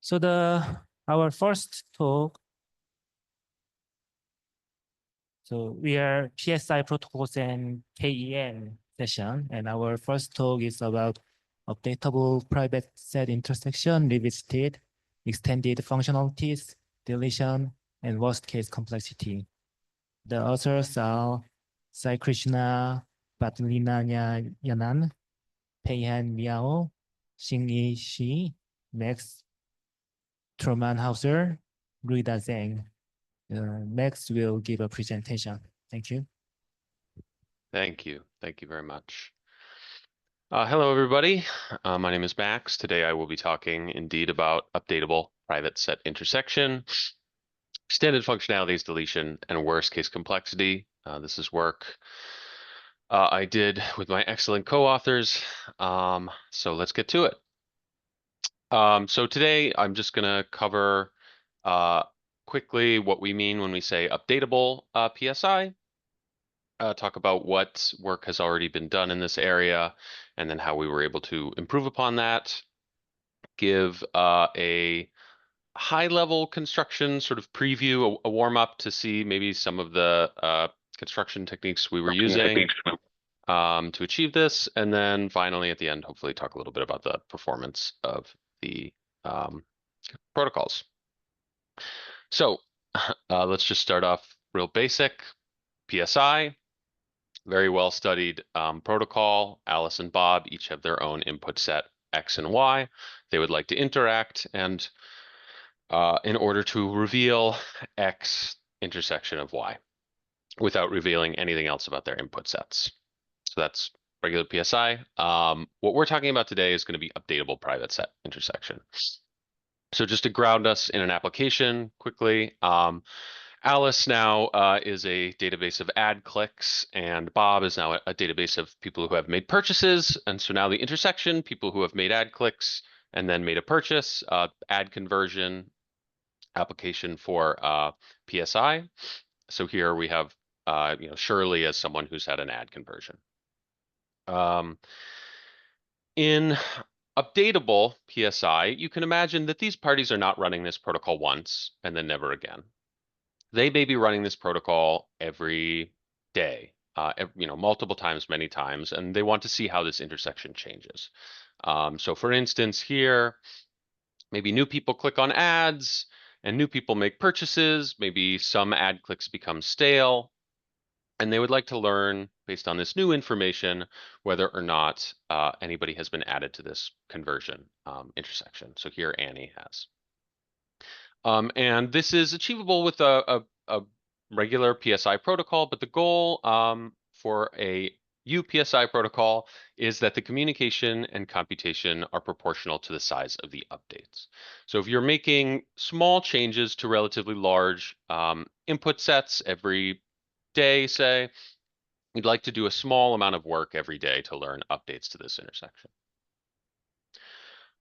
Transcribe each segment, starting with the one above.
So our first talk. So we are PSI Protocols and KEM session, and our first talk is about updatable private set intersection revisited, extended functionalities, deletion, and worst case complexity. The authors are Sai Krishna Yanan, Peihan Miao, Xingyi Shi, Max Trumanhauser, Ruida Zhang. Max will give a presentation. Thank you. Thank you. Thank you very much. Hello, everybody. My name is Max. Today I will be talking indeed about updatable private set intersection, extended functionalities, deletion, and worst case complexity. This is work I did with my excellent co-authors. So let's get to it. So today I'm just going to cover quickly what we mean when we say updatable PSI. Talk about what work has already been done in this area, and then how we were able to improve upon that. Give a high-level construction sort of preview, a warm-up to see maybe some of the construction techniques we were using to achieve this, and then finally at the end, hopefully talk a little bit about the performance of the protocols. So let's just start off real basic. PSI. Very well studied protocol. Alice and Bob each have their own input set X and Y. They would like to interact, and in order to reveal X intersection of Y without revealing anything else about their input sets. So that's regular PSI. What we're talking about today is going to be updatable private set intersection. So just to ground us in an application quickly, Alice now is a database of ad clicks, and Bob is now a database of people who have made purchases. And so now the intersection, people who have made ad clicks and then made a purchase, ad conversion application for PSI. So here we have Shirley as someone who's had an ad conversion. In updatable PSI, you can imagine that these parties are not running this protocol once and then never again. They may be running this protocol every day, multiple times, many times, and they want to see how this intersection changes. So for instance, here, maybe new people click on ads and new people make purchases. Maybe some ad clicks become stale, and they would like to learn, based on this new information, whether or not anybody has been added to this conversion intersection. So here Annie has. And this is achievable with a regular PSI protocol, but the goal for a UPSI protocol is that the communication and computation are proportional to the size of the updates. So if you're making small changes to relatively large input sets every day, say, you'd like to do a small amount of work every day to learn updates to this intersection.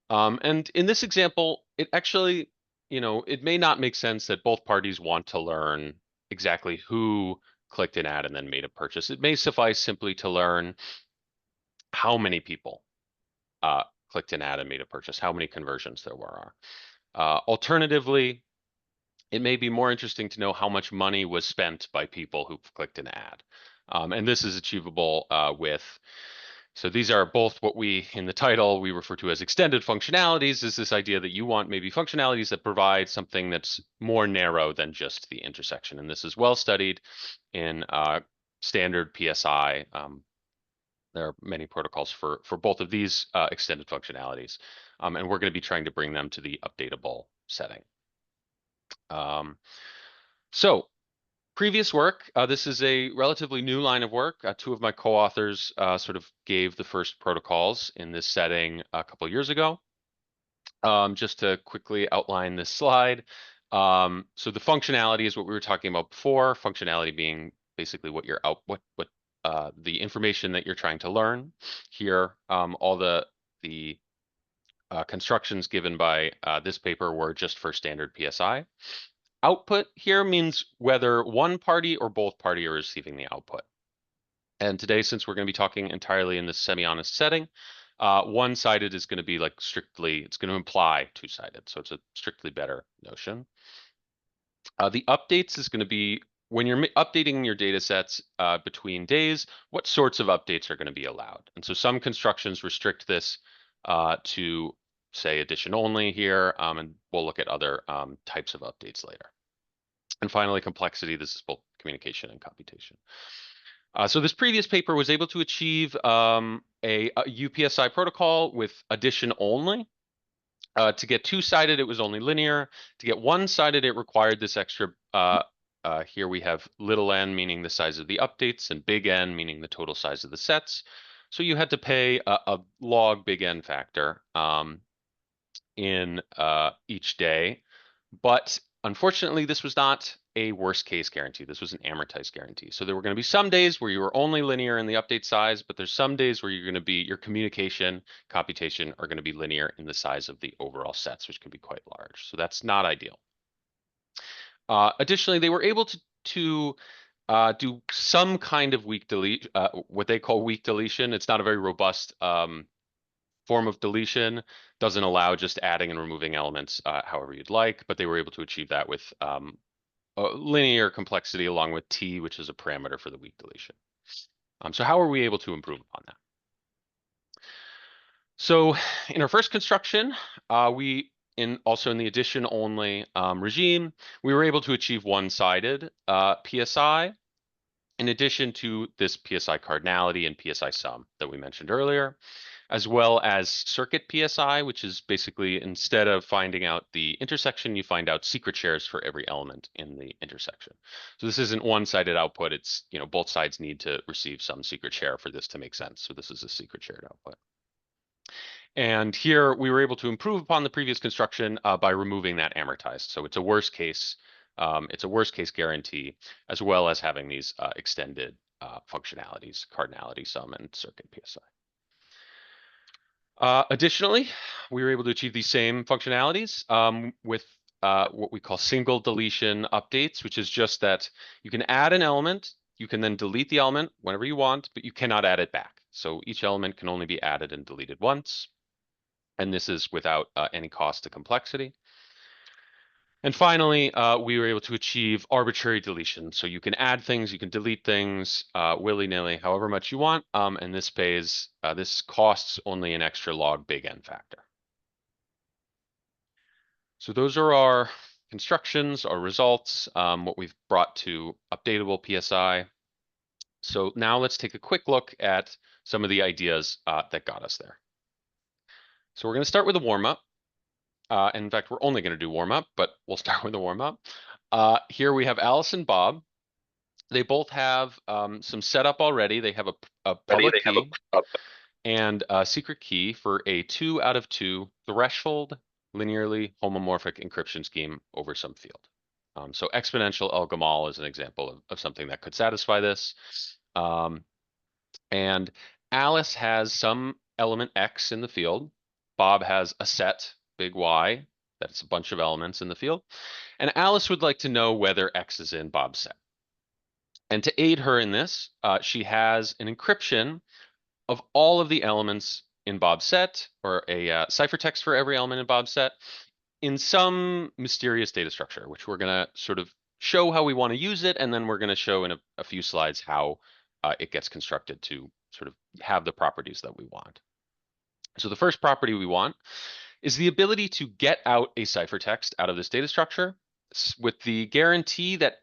And in this example, it actually, it may not make sense that both parties want to learn exactly who clicked an ad and then made a purchase. It may suffice simply to learn how many people clicked an ad and made a purchase, how many conversions there were. Alternatively, it may be more interesting to know how much money was spent by people who clicked an ad. And this is achievable so these are both what we, in the title, we refer to as extended functionalities, is this idea that you want maybe functionalities that provide something that's more narrow than just the intersection. And this is well studied in standard PSI. There are many protocols for both of these extended functionalities. And we're going to be trying to bring them to the updatable setting. So previous work, this is a relatively new line of work. Two of my co-authors sort of gave the first protocols in this setting a couple of years ago. Just to quickly outline this slide. So the functionality is what we were talking about before. Functionality being basically what you're the information that you're trying to learn. Here, all the constructions given by this paper were just for standard PSI. Output here means whether one party or both party are receiving the output. And today, since we're going to be talking entirely in this semi-honest setting, One-sided is going to be like strictly, it's going to imply two-sided. So it's a strictly better notion. The updates is going to be when you're updating your data sets between days, what sorts of updates are going to be allowed? And so some constructions restrict this to say addition only here, and we'll look at other types of updates later. And finally, complexity, this is both communication and computation. So this previous paper was able to achieve a UPSI protocol with addition only. To get two-sided, it was only linear. To get one-sided, it required this extra. Here we have little n, meaning the size of the updates, and big N, meaning the total size of the sets. So you had to pay a log big N factor in each day. But unfortunately, this was not a worst case guarantee. This was an amortized guarantee. So there were going to be some days where you were only linear in the update size, but there's some days where you're going to be, your communication, computation are going to be linear in the size of the overall sets, which can be quite large. So that's not ideal. Additionally, they were able to do some kind of weak delete, what they call weak deletion. It's not a very robust form of deletion, doesn't allow just adding and removing elements however you'd like, but they were able to achieve that with linear complexity along with T, which is a parameter for the weak deletion. So how are we able to improve upon that? So in our first construction, also in the addition only regime, we were able to achieve one-sided PSI in addition to this PSI cardinality and PSI sum that we mentioned earlier, as well as circuit PSI, which is basically instead of finding out the intersection, you find out secret shares for every element in the intersection. So this isn't one-sided output. It's, both sides need to receive some secret share for this to make sense. So this is a secret shared output. And here we were able to improve upon the previous construction by removing that amortized. So it's a worst case. It's a worst case guarantee, as well as having these extended functionalities, cardinality sum and circuit PSI. Additionally, we were able to achieve these same functionalities with what we call single deletion updates, which is just that you can add an element, you can then delete the element whenever you want, but you cannot add it back. So each element can only be added and deleted once. And this is without any cost to complexity. And finally, we were able to achieve arbitrary deletion. So you can add things, you can delete things willy-nilly, however much you want. And this costs only an extra log big N factor. So those are our constructions, our results, what we've brought to updatable PSI. So now let's take a quick look at some of the ideas that got us there. So we're going to start with a warm-up. In fact, we're only going to do warm-up, but we'll start with a warm-up. Here we have Alice and Bob. They both have some setup already. They have a public key and a secret key for a 2 out of 2 threshold linearly homomorphic encryption scheme over some field. So exponential El-Gamal is an example of something that could satisfy this. And Alice has some element X in the field. Bob has a set, big Y, that's a bunch of elements in the field. And Alice would like to know whether X is in Bob's set. And to aid her in this, she has an encryption of all of the elements in Bob's set, or a ciphertext for every element in Bob's set, in some mysterious data structure, which we're going to sort of show how we want to use it, and then we're going to show in a few slides how it gets constructed to sort of have the properties that we want. So the first property we want is the ability to get out a ciphertext out of this data structure with the guarantee that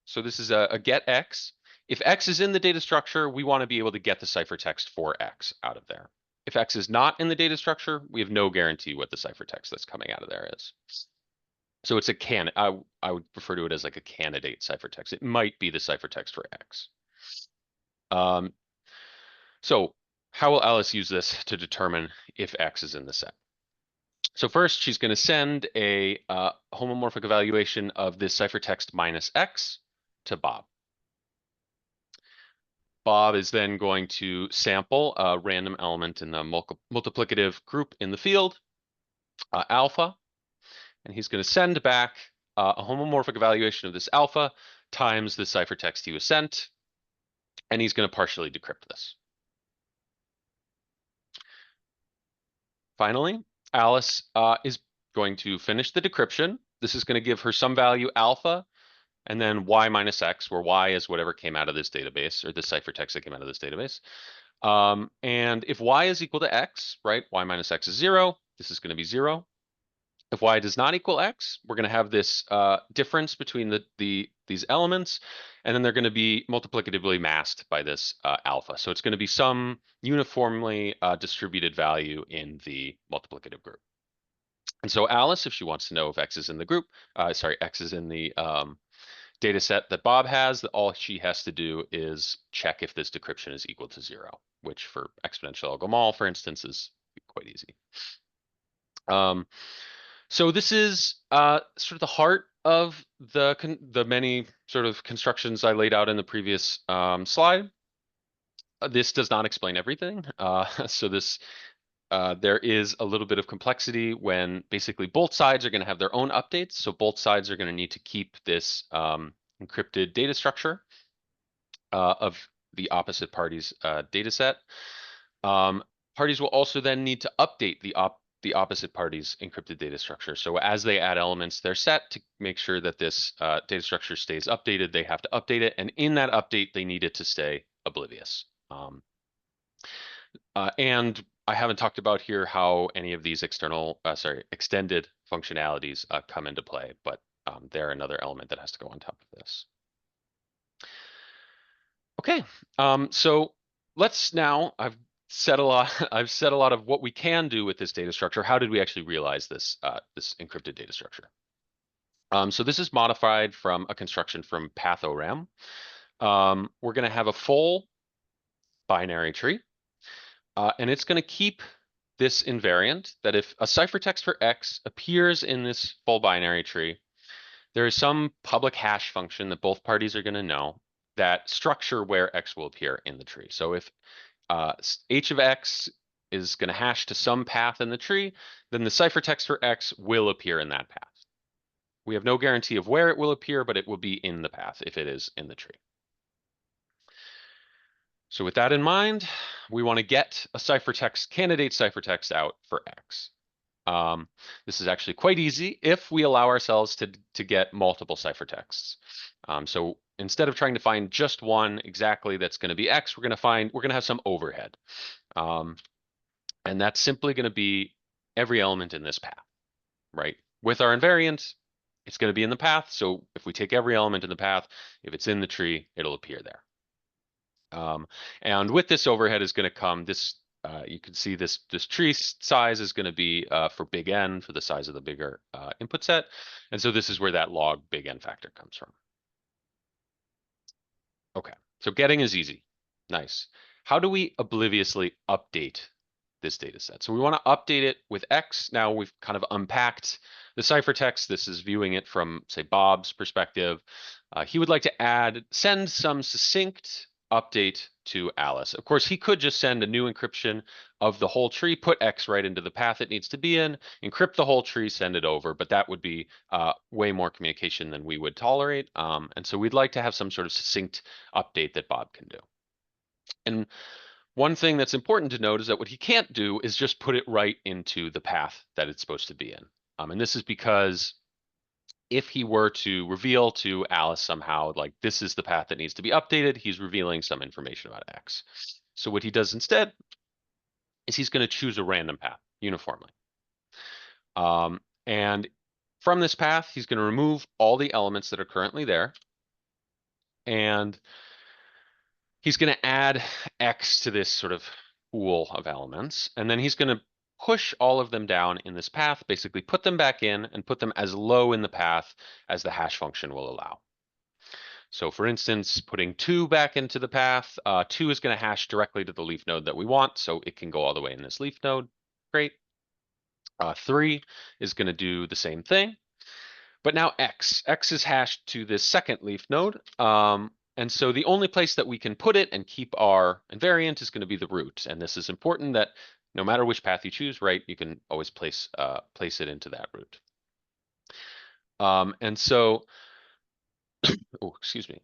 so this is a get X, if X is in the data structure, we want to be able to get the ciphertext for X out of there. If X is not in the data structure, we have no guarantee what the ciphertext that's coming out of there is. So it's I would refer to it as like a candidate ciphertext. It might be the ciphertext for X. So how will Alice use this to determine if X is in the set? So first, she's going to send a homomorphic evaluation of this ciphertext minus X to Bob. Bob is then going to sample a random element in the multiplicative group in the field, alpha, and he's going to send back a homomorphic evaluation of this alpha times the ciphertext he was sent, and he's going to partially decrypt this. finally, Alice is going to finish the decryption. This is going to give her some value alpha, and then y minus x, where y is whatever came out of this database, or the ciphertext that came out of this database. And if y is equal to x, right, y minus x is 0. This is going to be 0. If y does not equal x, we're going to have this difference between these elements, and then they're going to be multiplicatively masked by this alpha. So it's going to be some uniformly distributed value in the multiplicative group. And so Alice, if she wants to know if x is in the group, x is in the data set that Bob has, all she has to do is check if this decryption is equal to 0, which for exponential algol, for instance, is quite easy. So this is sort of the heart of the many sort of constructions I laid out in the previous slide. This does not explain everything. So there is a little bit of complexity when basically both sides are going to have their own updates. So both sides are going to need to keep this encrypted data structure of the opposite party's data set. Parties will also then need to update the opposite party's encrypted data structure. So as they add elements to their set to make sure that this data structure stays updated, they have to update it. And in that update, they need it to stay oblivious. And I haven't talked about here how any of these extended functionalities come into play, but they're another element that has to go on top of this. Okay, so let's now, I've said a lot of what we can do with this data structure. How did we actually realize this encrypted data structure? So this is modified from a construction from PathORAM. We're going to have a full binary tree, and it's going to keep this invariant that if a ciphertext for X appears in this full binary tree, there is some public hash function that both parties are going to know that structure where X will appear in the tree. So if h of X is going to hash to some path in the tree, then the ciphertext for X will appear in that path. We have no guarantee of where it will appear, but it will be in the path if it is in the tree. So with that in mind, we want to get a candidate ciphertext out for X. This is actually quite easy if we allow ourselves to get multiple ciphertexts. So instead of trying to find just one exactly that's going to be X, we're going to have some overhead. And that's simply going to be every element in this path, right? With our invariant, it's going to be in the path. So if we take every element in the path, if it's in the tree, it'll appear there. And with this overhead is going to come this. You can see this tree size is going to be for big N, for the size of the bigger input set. And so this is where that log big N factor comes from. Okay, so getting is easy. Nice. How do we obliviously update this data set? So we want to update it with X. Now we've kind of unpacked the ciphertext. This is viewing it from, say, Bob's perspective. He would like to send some succinct update to Alice. Of course, he could just send a new encryption of the whole tree, put X right into the path it needs to be in, encrypt the whole tree, send it over, but that would be way more communication than we would tolerate. And so we'd like to have some sort of succinct update that Bob can do. And one thing that's important to note is that what he can't do is just put it right into the path that it's supposed to be in. And this is because if he were to reveal to Alice somehow, like this is the path that needs to be updated, he's revealing some information about X. So what he does instead is he's going to choose a random path uniformly. And from this path, he's going to remove all the elements that are currently there. And he's going to add X to this sort of pool of elements. And then he's going to push all of them down in this path, basically put them back in and put them as low in the path as the hash function will allow. So for instance, putting 2 back into the path, 2 is going to hash directly to the leaf node that we want, so it can go all the way in this leaf node. Great. 3 is going to do the same thing. But now X is hashed to this second leaf node. And so the only place that we can put it and keep our invariant is going to be the root. And this is important that no matter which path you choose, right, you can always place it into that root. And so, oh, excuse me.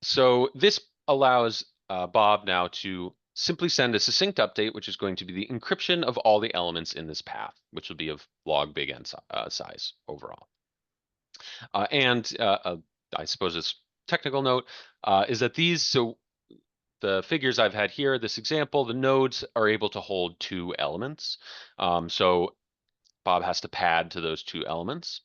So this allows Bob now to simply send a succinct update, which is going to be the encryption of all the elements in this path, which will be of log big N size overall. I suppose this technical note is that the figures I've had here, this example, the nodes are able to hold 2 elements. So Bob has to pad to those 2 elements.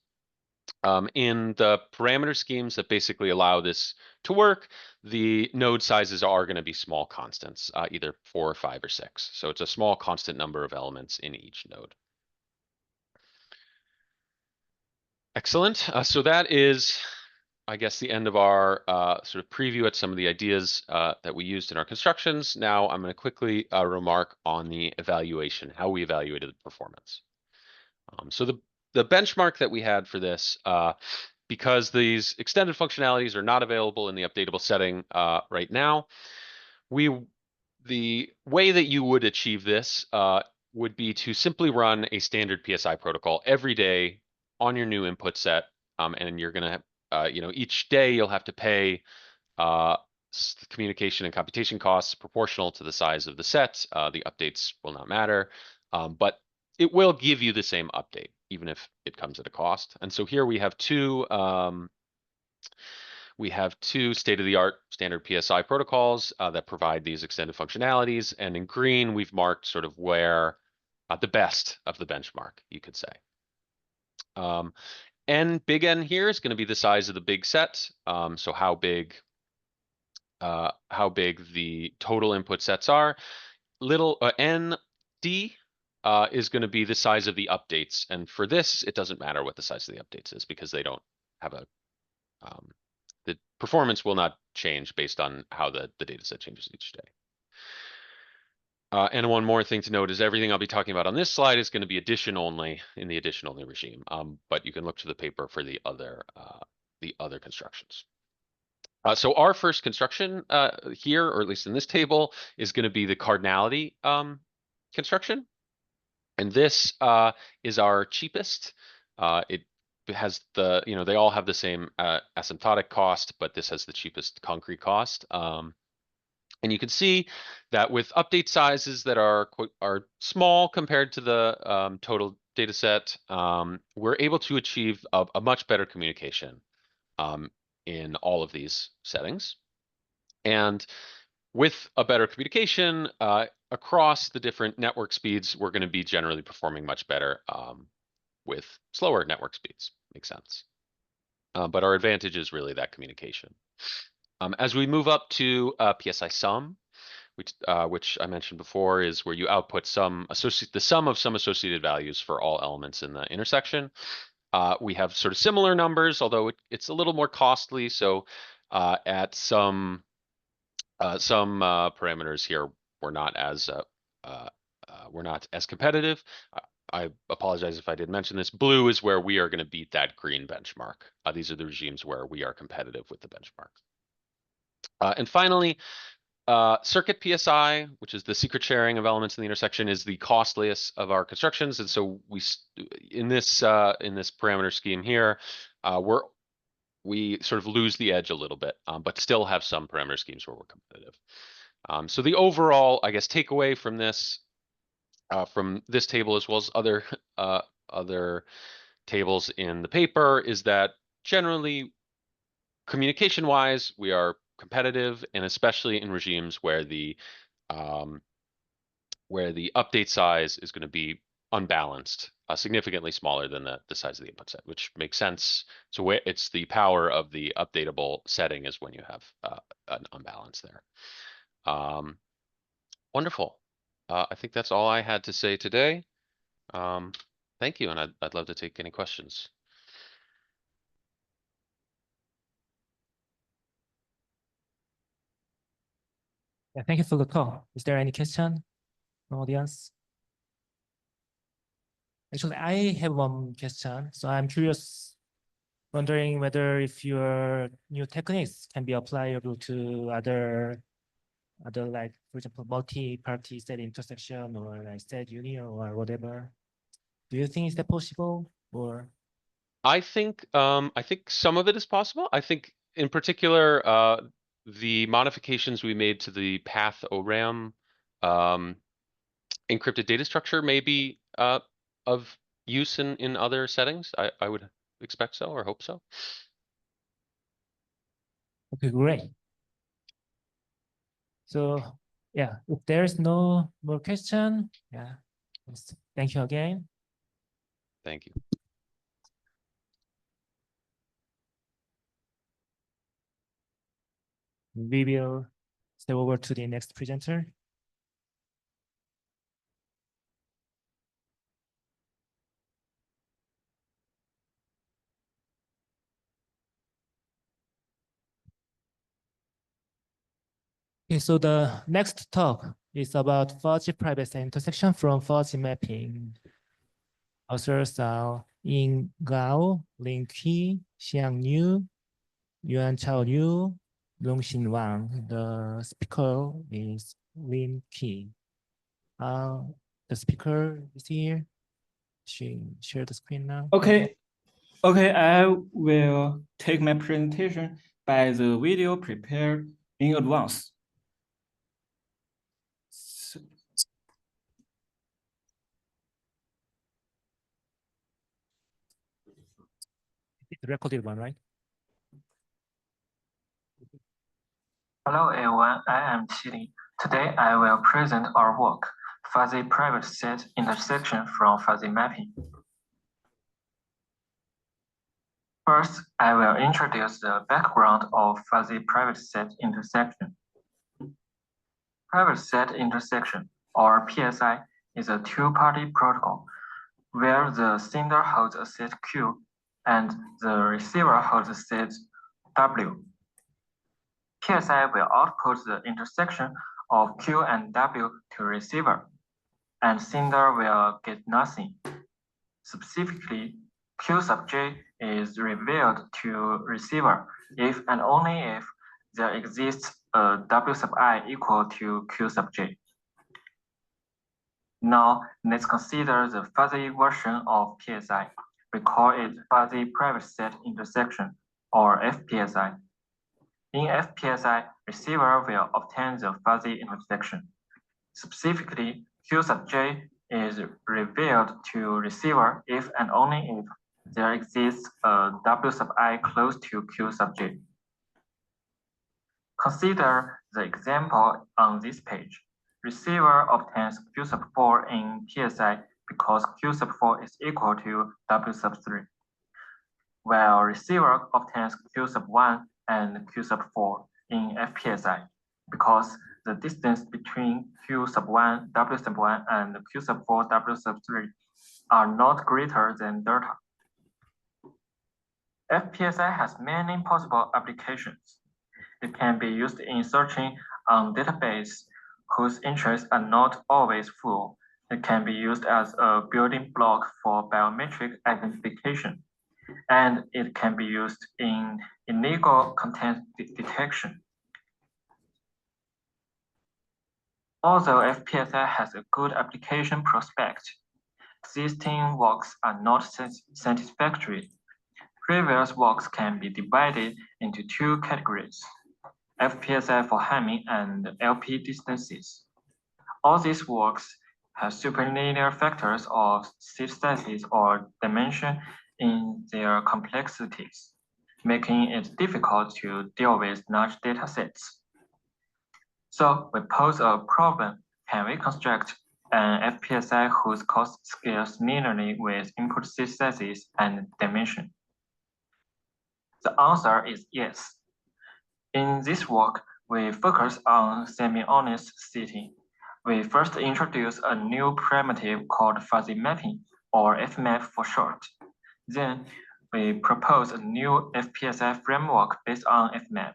In the parameter schemes that basically allow this to work, the node sizes are going to be small constants, either 4, 5, or 6. So it's a small constant number of elements in each node. Excellent. So that is, I guess, the end of our sort of preview at some of the ideas that we used in our constructions. Now I'm going to quickly remark on the evaluation, how we evaluated the performance. So the benchmark that we had for this, because these extended functionalities are not available in the updatable setting right now, the way that you would achieve this would be to simply run a standard PSI protocol every day on your new input set, and you're going to, each day you'll have to pay communication and computation costs proportional to the size of the set. The updates will not matter, but it will give you the same update, even if it comes at a cost. And so here we have two state-of-the-art standard PSI protocols that provide these extended functionalities. And in green, we've marked sort of where the best of the benchmark, you could say. Big N here is going to be the size of the big set. So how big the total input sets are. Little ND is going to be the size of the updates. And for this, it doesn't matter what the size of the updates is because they don't have the performance will not change based on how the data set changes each day. And one more thing to note is everything I'll be talking about on this slide is going to be addition only in the addition only regime. But you can look to the paper for the other constructions. So our first construction here, or at least in this table, is going to be the cardinality construction. And this is our cheapest. It has they all have the same asymptotic cost, but this has the cheapest concrete cost. And you can see that with update sizes that are small compared to the total data set, we're able to achieve a much better communication in all of these settings. And with a better communication across the different network speeds, we're going to be generally performing much better with slower network speeds. Makes sense. But our advantage is really that communication. As we move up to PSI sum, which I mentioned before, is where you output the sum of some associated values for all elements in the intersection. We have sort of similar numbers, although it's a little more costly. So at some parameters here, we're not as competitive. I apologize if I didn't mention this. Blue is where we are going to beat that green benchmark. These are the regimes where we are competitive with the benchmark. And finally, circuit PSI, which is the secret sharing of elements in the intersection, is the costliest of our constructions. And so in this parameter scheme here, we sort of lose the edge a little bit, but still have some parameter schemes where we're competitive. So the overall, I guess, takeaway from this table, as well as other tables in the paper, is that generally, communication-wise, we are competitive, and especially in regimes where the update size is going to be unbalanced, significantly smaller than the size of the input set, which makes sense. So it's the power of the updatable setting is when you have an unbalance there. Wonderful. I think that's all I had to say today. Thank you, and I'd love to take any questions. Yeah, thank you for the call. Is there any question from audience? Actually, I have one question. So I'm curious, wondering whether if your new techniques can be applicable to other like, for example, multi-party state intersection or like state union or whatever. Do you think is that possible or? I think some of it is possible. I think in particular, the modifications we made to the path ORAM Encrypted data structure may be of use in other settings. I would expect so or hope so. Okay, great. So yeah, if there's no more question, yeah, thank you again. Thank you. We will step over to the next presenter. Okay, so the next talk is about fuzzy privacy intersection from fuzzy mapping. Authors are Ying Gao, Lin Qi, Xiang Yu, Yuan Chao Liu, Longxin Wang. The speaker is Lin Qi. The speaker is here. She share the screen now. Okay, I will take my presentation by the video prepared in advance. It's the recorded one, right? Hello everyone, I am Qili. Today I will present our work, Fuzzy Private Set Intersection from Fuzzy Mapping. First, I will introduce the background of Fuzzy Private Set Intersection. Private Set Intersection, or PSI, is a two-party protocol where the sender holds a set Q and the receiver holds a set W. PSI will output the intersection of Q and W to receiver, and sender will get nothing. Specifically, Q sub j is revealed to receiver if and only if there exists a W sub I equal to Q sub j. Now, let's consider the fuzzy version of PSI. We call it Fuzzy Private Set Intersection, or FPSI. In FPSI, receiver will obtain the fuzzy intersection. Specifically, Q sub j is revealed to receiver if and only if there exists a W sub I close to Q sub j. Consider the example on this page. Receiver obtains Q sub 4 in PSI because Q sub 4 is equal to W sub 3, while receiver obtains Q sub 1 and Q sub 4 in FPSI because the distance between Q sub 1, W sub 1, and Q sub 4, W sub 3 are not greater than delta. FPSI has many possible applications. It can be used in searching on database whose entries are not always full. It can be used as a building block for biometric identification, and it can be used in illegal content detection. Although FPSI has a good application prospect, existing works are not satisfactory. Previous works can be divided into two categories: FPSI for Hamming and LP distances. All these works have superlinear factors of seed sizes or dimension in their complexities, making it difficult to deal with large data sets. So we pose a problem: can we construct an FPSI whose cost scales linearly with input seed sizes and dimension? The answer is yes. In this work, we focus on semi-honest setting. We first introduce a new primitive called fuzzy mapping, or FMAP for short. Then we propose a new FPSI framework based on FMAP.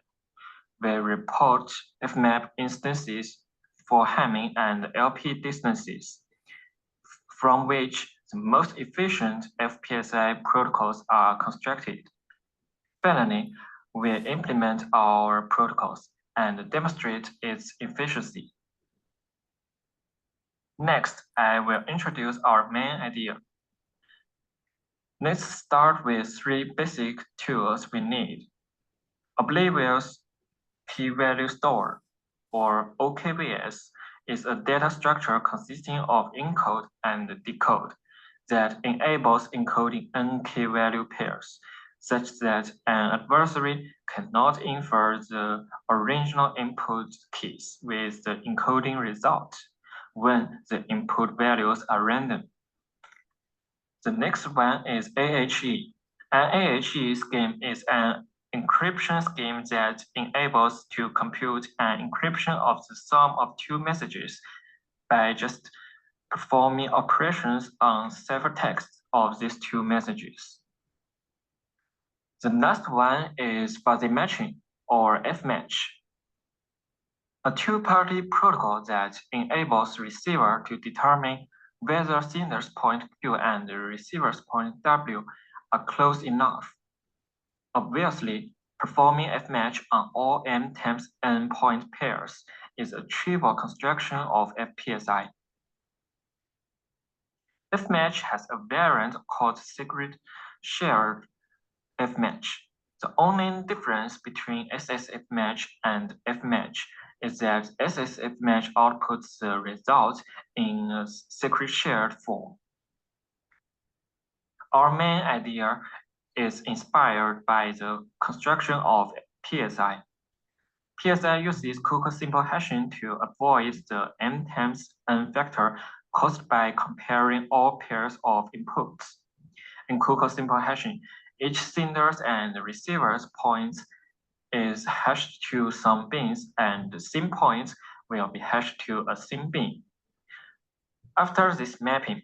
We report FMAP instances for Hamming and LP distances, from which the most efficient FPSI protocols are constructed. Finally, we implement our protocols and demonstrate its efficiency. Next, I will introduce our main idea. Let's start with three basic tools we need: oblivious p-value store, or OKVS, is a data structure consisting of encode and decode that enables encoding n key value pairs, such that an adversary cannot infer the original input keys with the encoding result when the input values are random. The next one is AHE. An AHE scheme is an encryption scheme that enables to compute an encryption of the sum of two messages by just performing operations on ciphertext of these two messages. The last one is fuzzy matching, or F-match, a two-party protocol that enables receiver to determine whether sender's point Q and the receiver's point W are close enough. Obviously, performing F-match on all m times n point pairs is a trivial construction of FPSI. F-match has a variant called secret shared F-match. The only difference between SSF-match and F-match is that SSF-match outputs the result in a secret shared form. Our main idea is inspired by the construction of PSI. PSI uses Cuckoo simple hashing to avoid the m times n factor caused by comparing all pairs of inputs. In Cuckoo simple hashing, each sender's and receiver's points is hashed to some bins, and the same points will be hashed to a same bin. After this mapping,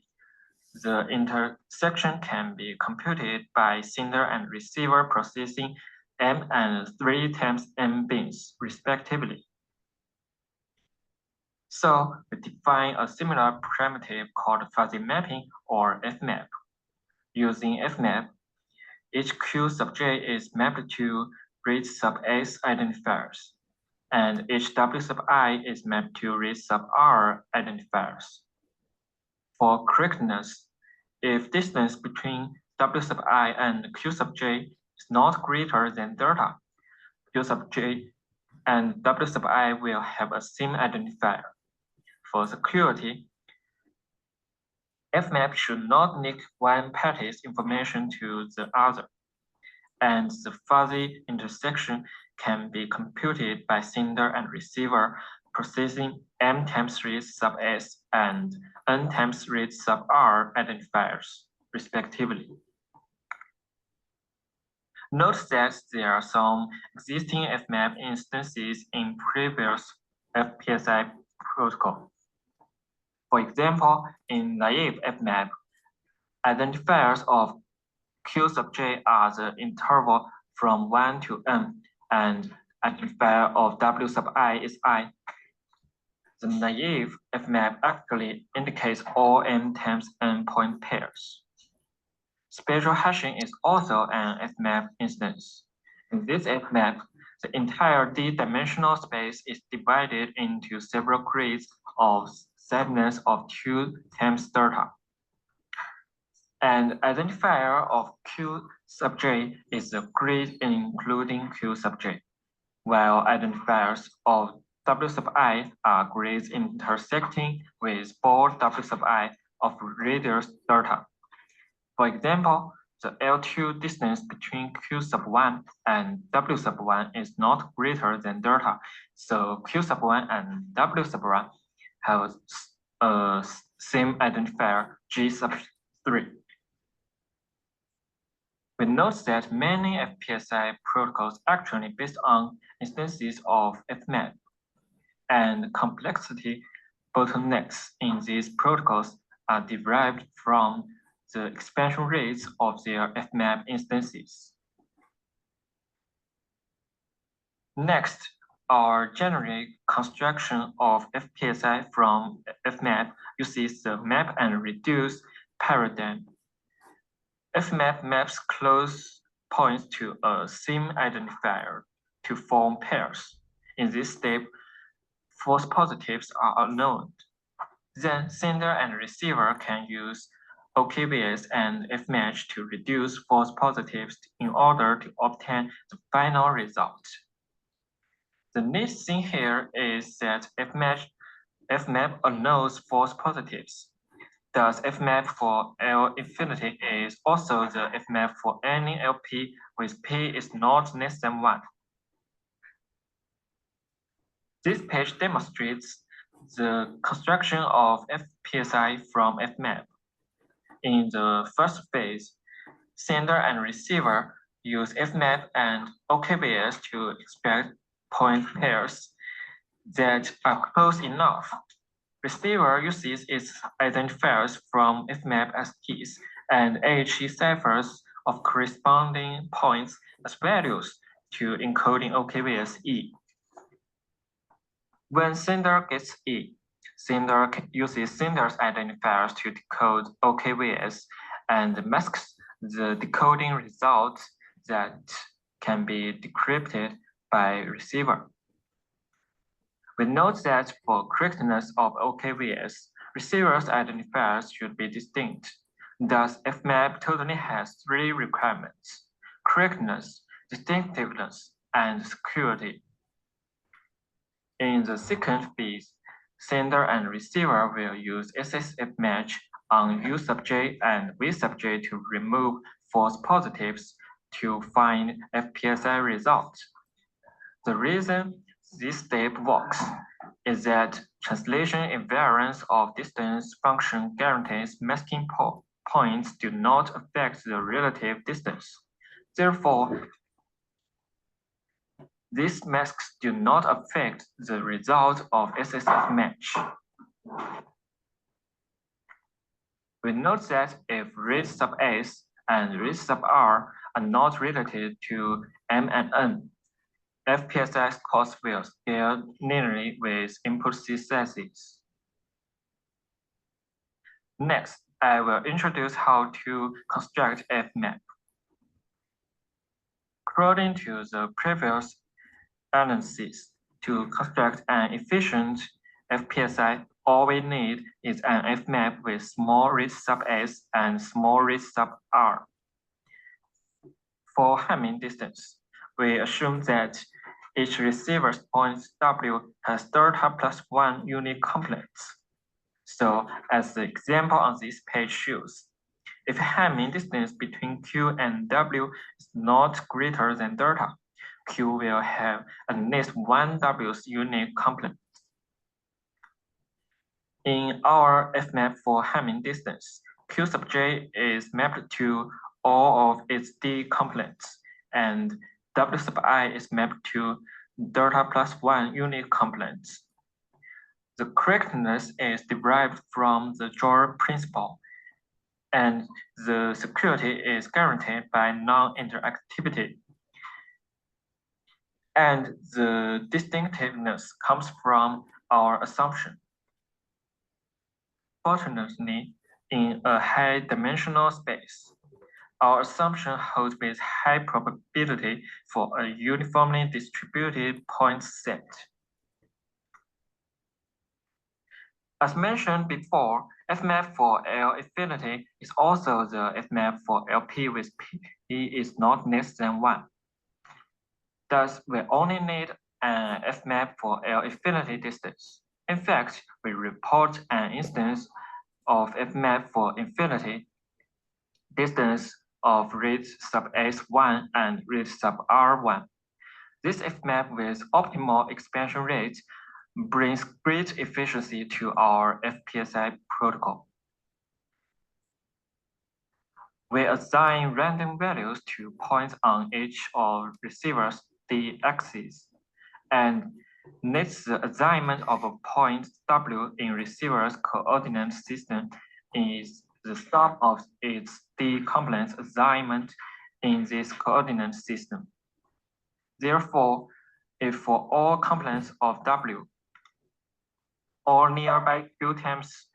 the intersection can be computed by sender and receiver processing m and 3 times m bins, respectively. So we define a similar primitive called fuzzy mapping, or fmap. Using fmap, each q sub j is mapped to read sub s identifiers, and each w sub I is mapped to read sub r identifiers. For correctness, if distance between w sub I and q sub j is not greater than delta, q sub j and w sub I will have a same identifier. For security, fmap should not leak one party's information to the other, and the fuzzy intersection can be computed by sender and receiver processing m times read sub s and n times read sub r identifiers, respectively. Note that there are some existing fmap instances in previous FPSI protocol. For example, in naive fmap, identifiers of q sub j are the interval from 1 to n, and identifier of w sub I is I. The naive fmap actually indicates all m times n point pairs. Spatial hashing is also an fmap instance. In this fmap, the entire d-dimensional space is divided into several grids of segments of 2 times delta. And identifier of q sub j is the grid including q sub j, while identifiers of w sub I are grids intersecting with both w sub I of radius delta. For example, the L2 distance between q sub 1 and w sub 1 is not greater than delta, so q sub 1 and w sub 1 have a same identifier g sub 3. We note that many FPSI protocols actually based on instances of fmap, and complexity bottlenecks in these protocols are derived from the expansion rates of their fmap instances. Next, our generic construction of FPSI from fmap uses the map and reduce paradigm. Fmap maps close points to a same identifier to form pairs. In this step, false positives are unknown. Then sender and receiver can use OKBS and fmatch to reduce false positives in order to obtain the final result. The neat thing here is that fmatch Fmap allows false positives. Thus, Fmap for L infinity is also the Fmap for any LP with P is not less than 1. This page demonstrates the construction of FPSI from Fmap. In the first phase, sender and receiver use Fmap and OKBS to extract point pairs that are close enough. Receiver uses its identifiers from Fmap as keys and AHE ciphers of corresponding points as values to encoding OKBS E. When sender gets E, sender uses sender's identifiers to decode OKBS and masks the decoding results that can be decrypted by receiver. We note that for correctness of OKBS, receiver's identifiers should be distinct. Thus, Fmap totally has 3 requirements: correctness, distinctiveness, and security. In the second phase, sender and receiver will use SSF match on U sub j and V sub j to remove false positives to find FPSI results. The reason this step works is that translation invariance of distance function guarantees masking points do not affect the relative distance. Therefore, these masks do not affect the result of SSF match. We note that if read sub S and read sub R are not related to M and N, FPSI scores will scale linearly with input sizes. Next, I will introduce how to construct Fmap. According to the previous analysis, to construct an efficient FPSI, all we need is an Fmap with small read sub S and small read sub R. For Hamming distance, we assume that each receiver's point W has delta plus 1 unique complements. So, as the example on this page shows, if Hamming distance between Q and W is not greater than delta, Q will have at least 1 W's unique complement. In our Fmap for Hamming distance, Q sub j is mapped to all of its D complements, and W sub I is mapped to delta plus 1 unique complements. The correctness is derived from the drawer principle, and the security is guaranteed by non-interactivity. And the distinctiveness comes from our assumption. Fortunately, in a high-dimensional space, our assumption holds with high probability for a uniformly distributed point set. As mentioned before, Fmap for L infinity is also the Fmap for LP with P is not less than 1. Thus, we only need an Fmap for L infinity distance. In fact, we report an instance of Fmap for infinity distance of read sub S1 and read sub R1. This Fmap with optimal expansion rate brings great efficiency to our FPSI protocol. We assign random values to points on each of receiver's D axis, and next the assignment of a point W in receiver's coordinate system is the sum of its D complements assignment in this coordinate system. Therefore, if for all complements of W, all nearby Q times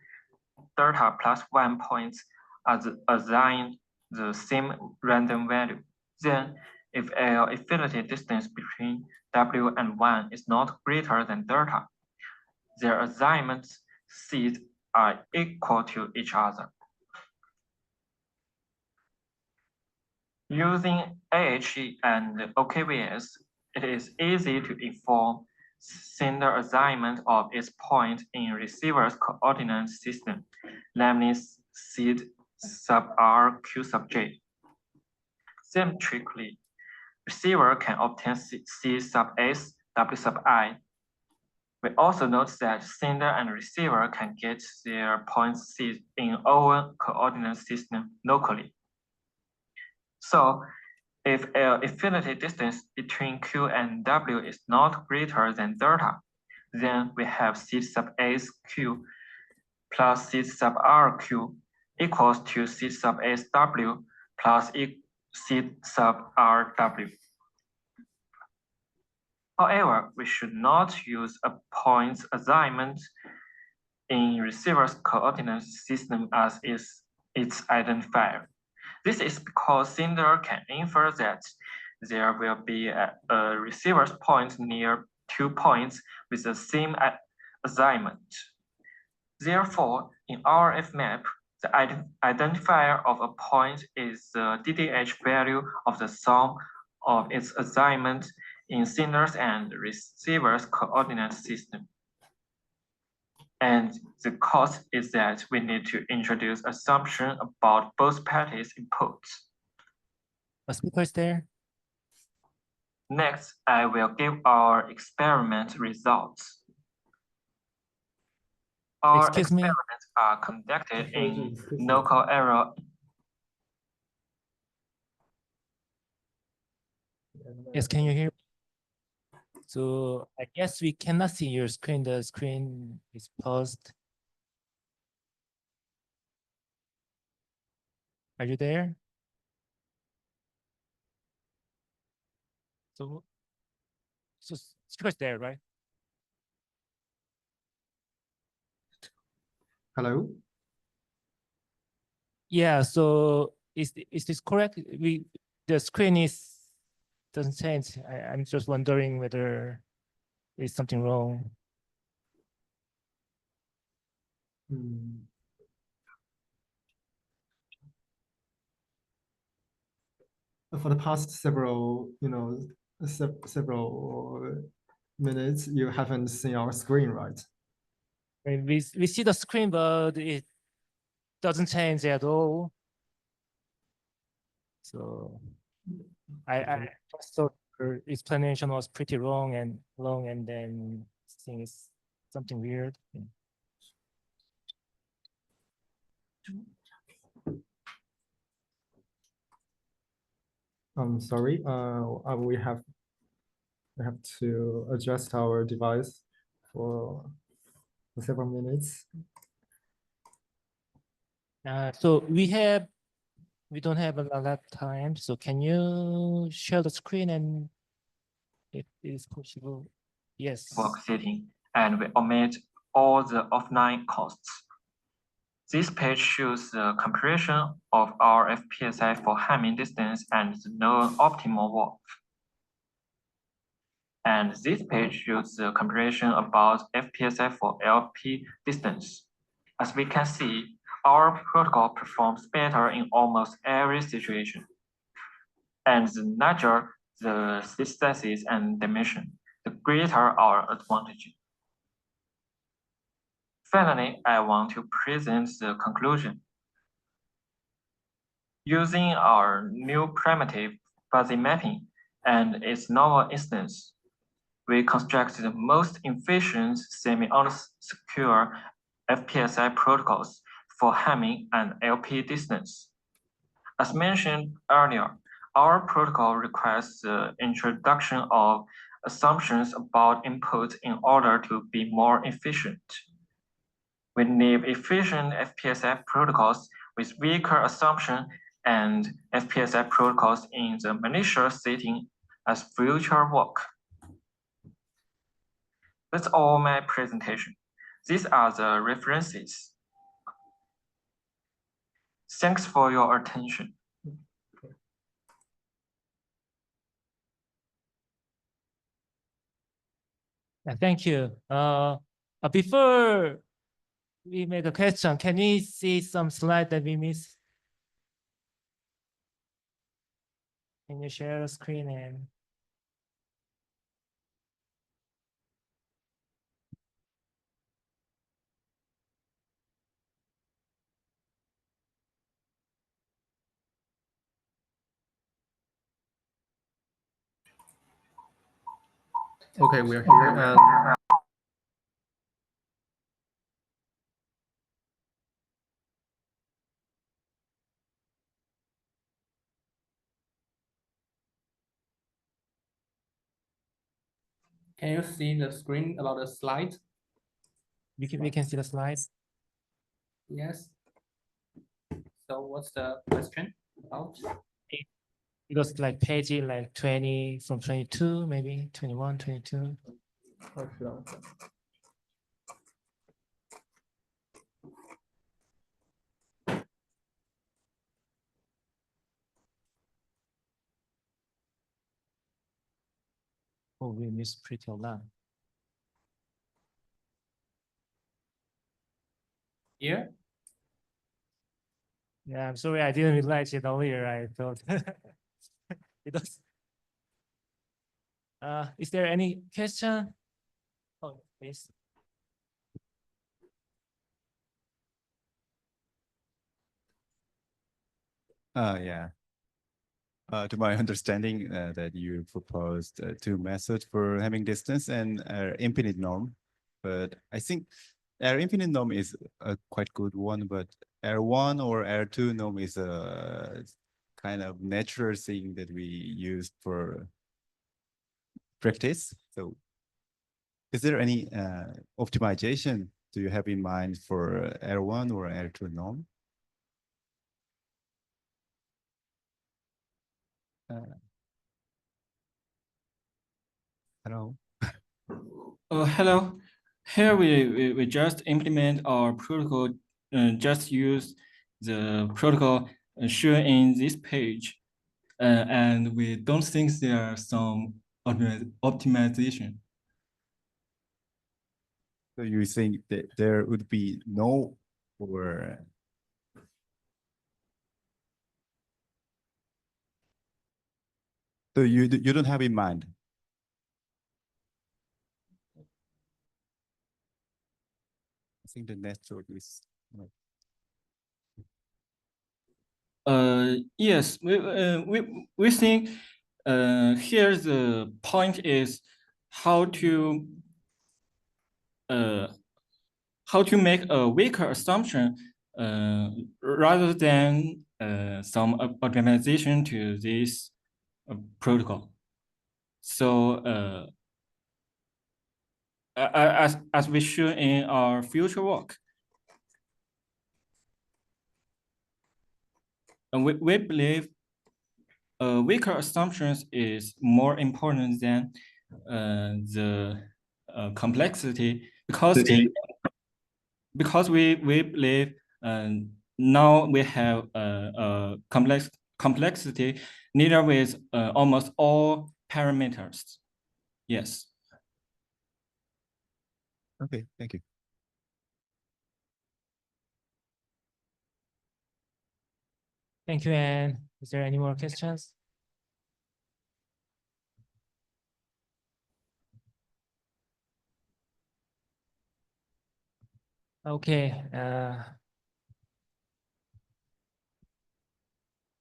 delta plus 1 points are assigned the same random value, then if L infinity distance between W and 1 is not greater than delta, their assignment seeds are equal to each other. Using AHE and OKBS, it is easy to inform sender assignment of its point in receiver's coordinate system, namely seed sub r q sub j. Symmetrically, receiver can obtain c sub s w sub I. We also note that sender and receiver can get their points seed in own coordinate system locally. So if affinity distance between Q and W is not greater than delta, then we have C sub S Q plus C sub R Q equals to C sub S W plus C sub R W. However, we should not use a point assignment in receiver's coordinate system as its identifier. This is because sender can infer that there will be a receiver's point near 2 points with the same assignment. Therefore, in RF map, the identifier of a point is the DDH value of the sum of its assignment in sender's and receiver's coordinate system. And the cost is that we need to introduce assumption about both parties' inputs. A speaker's there. Next, I will give our experiment results. Our Excuse me? experiments are conducted in local area. Yes, can you hear? So I guess we cannot see your screen. The screen is paused. Are you there? So speaker's there, right? Hello? Yeah, so is this correct? The screen doesn't change. I'm just wondering whether there's something wrong. For the past several, several minutes, you haven't seen our screen, right? I mean, we see the screen, but it doesn't change at all. So I just thought her explanation was pretty wrong and long, and then things something weird. I'm sorry. We have to adjust our device for several minutes. So we don't have a lot of time. So can you share the screen and if it is possible? Yes. Work setting, and we omit all the offline costs. This page shows the comparison of our FPSI for Hamming distance and the known optimal work. And this page shows the comparison about FPSI for LP distance. As we can see, our protocol performs better in almost every situation. And the larger the sizes and dimension, the greater our advantage. Finally, I want to present the conclusion. Using our new primitive fuzzy mapping and its novel instance, we constructed the most efficient semi-unsecure FPSI protocols for Hamming and LP distance. As mentioned earlier, our protocol requires the introduction of assumptions about input in order to be more efficient. We need efficient FPSI protocols with weaker assumption and FPSI protocols in the malicious setting as future work. That's all my presentation. These are the references. Thanks for your attention. Thank you. Before we make a question, can we see some slide that we missed? Can you share the screen and Okay, we are here and Can you see the screen about the slide? We can see the slides. Yes. So what's the question about? It was like page like 20 from 22, maybe 21, 22. sure. Oh, we missed pretty a lot. Here? Yeah, I'm sorry I didn't realize it earlier. I thought it was. Is there any question? Oh, please. Yeah. To my understanding, that you proposed two methods for having distance and infinite norm, but I think our infinite norm is a quite good one, but R1 or R2 norm is a kind of natural thing that we use for practice. So is there any optimization do you have in mind for R1 or R2 norm? Hello. Hello. Here we just implement our protocol, just use the protocol shown in this page. And we don't think there are some optimization. So you think that there would be no or so you don't have in mind? I think the network is like, Yes, we think here the point is how to make a weaker assumption rather than some optimization to this protocol. So as we show in our future work, and we believe weaker assumptions is more important than the complexity because we believe now we have complexity neither with almost all parameters. Yes. okay, thank you. Thank you, Anne. Is there any more questions? Okay.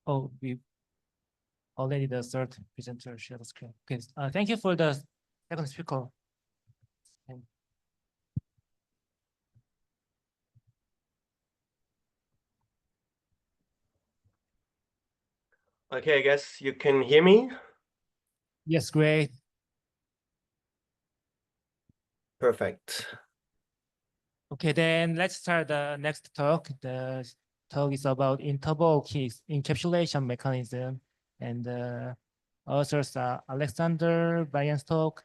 Oh, we already the third presenter share the screen. Okay. Thank you for the second speaker. Okay, I guess you can hear me. Yes, great. Perfect. Okay, then let's start the next talk. The talk is about interval keys encapsulation mechanism, and authors are Alexander Wonseok,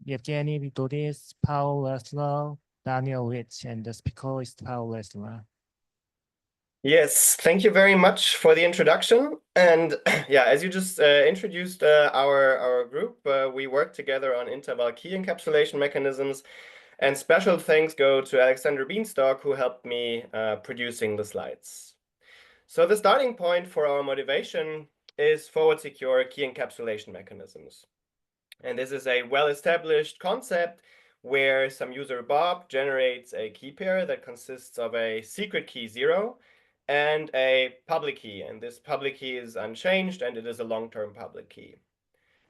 Yevgeny Vidoris, Paul Leslar, Daniel Rich, and the speaker is Paul Leslar. Yes, thank you very much for the introduction. And yeah, as you just introduced our group, we work together on interval key encapsulation mechanisms. And special thanks go to Alexander Beanstalk, who helped me producing the slides. So the starting point for our motivation is forward secure key encapsulation mechanisms. And this is a well-established concept where some user Bob generates a key pair that consists of a secret key 0 and a public key. And this public key is unchanged and it is a long-term public key.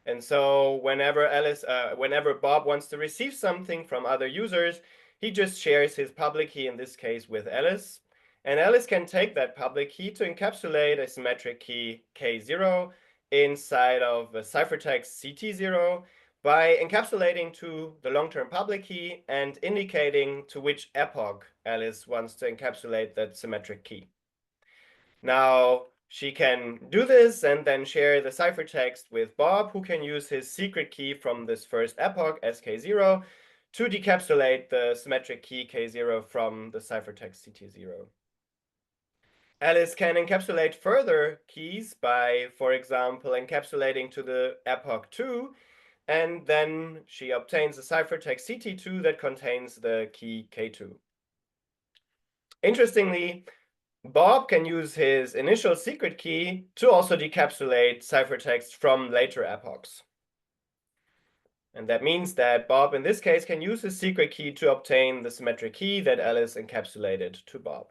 And so whenever Bob wants to receive something from other users, he just shares his public key, in this case with Alice. And Alice can take that public key to encapsulate a symmetric key K0 inside of a ciphertext CT0 by encapsulating to the long-term public key and indicating to which epoch Alice wants to encapsulate that symmetric key. Now, she can do this and then share the ciphertext with Bob, who can use his secret key from this first epoch, SK0, to decapsulate the symmetric key K0 from the ciphertext CT0. Alice can encapsulate further keys by, for example, encapsulating to the epoch 2, and then she obtains a ciphertext CT2 that contains the key K2. Interestingly, Bob can use his initial secret key to also decapsulate ciphertext from later epochs. And that means that Bob, in this case, can use his secret key to obtain the symmetric key that Alice encapsulated to Bob.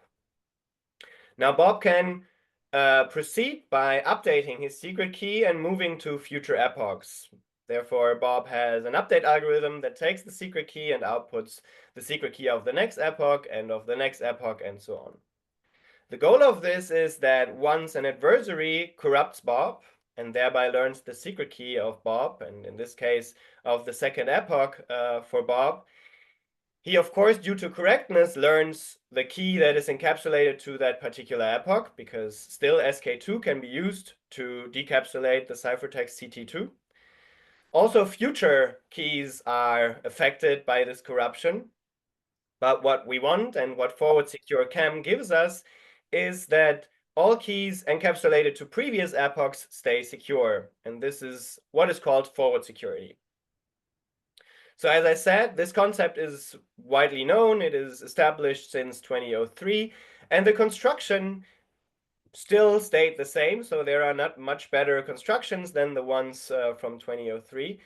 Now, Bob can proceed by updating his secret key and moving to future epochs. Therefore, Bob has an update algorithm that takes the secret key and outputs the secret key of the next epoch and of the next epoch and so on. The goal of this is that once an adversary corrupts Bob and thereby learns the secret key of Bob, and in this case of the second epoch for Bob, he, of course, due to correctness, learns the key that is encapsulated to that particular epoch, because still SK2 can be used to decapsulate the ciphertext CT2. Also, future keys are affected by this corruption. But what we want and what forward secure KEM gives us is that all keys encapsulated to previous epochs stay secure. And this is what is called forward security. So as I said, this concept is widely known. It is established since 2003, and the construction still stayed the same. So there are not much better constructions than the ones from 2003.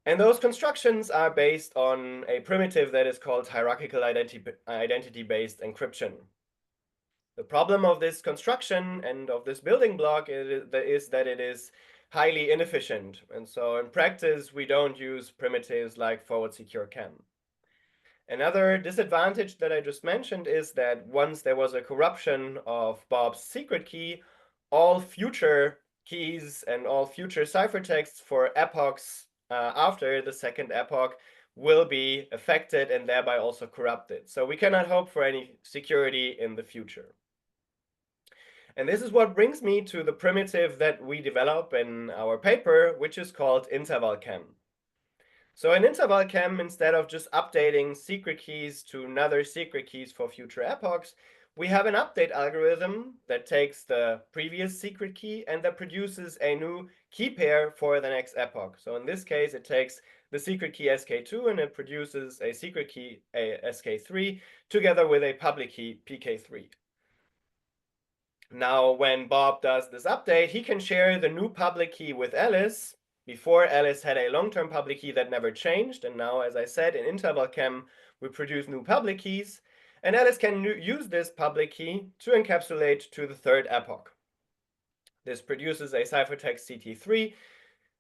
And those constructions are based on a primitive that is called hierarchical identity-based encryption. The problem of this construction and of this building block is that it is highly inefficient. And so in practice, we don't use primitives like forward secure KEM. Another disadvantage that I just mentioned is that once there was a corruption of Bob's secret key, all future keys and all future ciphertexts for epochs after the second epoch will be affected and thereby also corrupted. So we cannot hope for any security in the future. And this is what brings me to the primitive that we develop in our paper, which is called interval KEM. So in interval KEM, instead of just updating secret keys to another secret keys for future epochs, we have an update algorithm that takes the previous secret key and that produces a new key pair for the next epoch. So in this case, it takes the secret key SK2 and it produces a secret key SK3 together with a public key PK3. Now, when Bob does this update, he can share the new public key with Alice. Before, Alice had a long-term public key that never changed. And now, as I said, in interval KEM, we produce new public keys. And Alice can use this public key to encapsulate to the third epoch. This produces a ciphertext CT3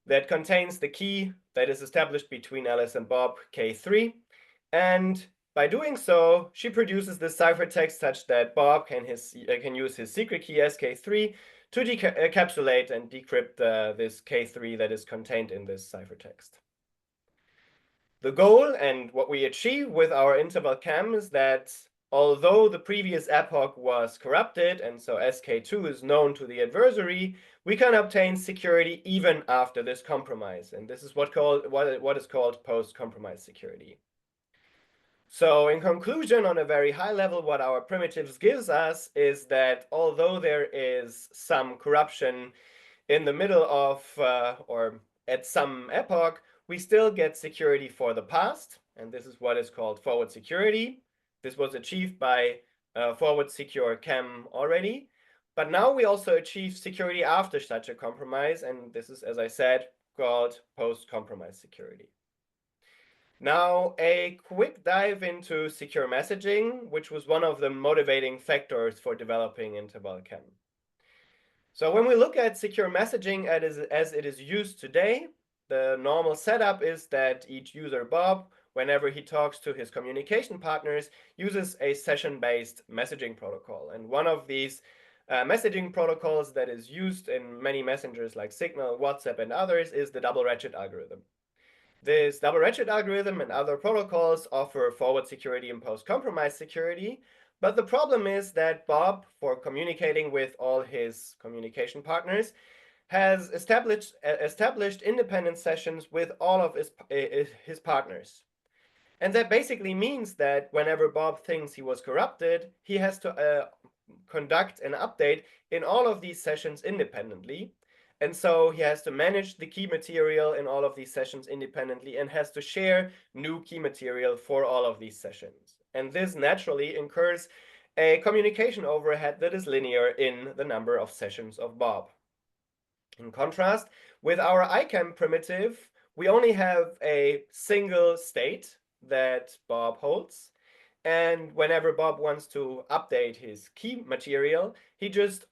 that contains the key that is established between Alice and Bob, K3. And by doing so, she produces this ciphertext such that Bob can use his secret key SK3 to encapsulate and decrypt this K3 that is contained in this ciphertext. The goal and what we achieve with our interval KEM is that although the previous epoch was corrupted and so SK2 is known to the adversary, we can obtain security even after this compromise. And this is what is called post-compromise security. So in conclusion, on a very high level, what our primitives gives us is that although there is some corruption in the middle of or at some epoch, we still get security for the past. And this is what is called forward security. This was achieved by forward secure KEM already. But now we also achieve security after such a compromise. And this is, as I said, called post-compromise security. Now, a quick dive into secure messaging, which was one of the motivating factors for developing interval KEM. So when we look at secure messaging as it is used today, the normal setup is that each user, Bob, whenever he talks to his communication partners, uses a session-based messaging protocol. And one of these messaging protocols that is used in many messengers like Signal, WhatsApp, and others is the double ratchet algorithm. This double ratchet algorithm and other protocols offer forward security and post-compromise security. But the problem is that Bob, for communicating with all his communication partners, has established independent sessions with all of his partners. And that basically means that whenever Bob thinks he was corrupted, he has to conduct an update in all of these sessions independently. And so he has to manage the key material in all of these sessions independently and has to share new key material for all of these sessions. And this naturally incurs a communication overhead that is linear in the number of sessions of Bob. In contrast, with our ICAM primitive, we only have a single state that Bob holds. And whenever Bob wants to update his key material, he just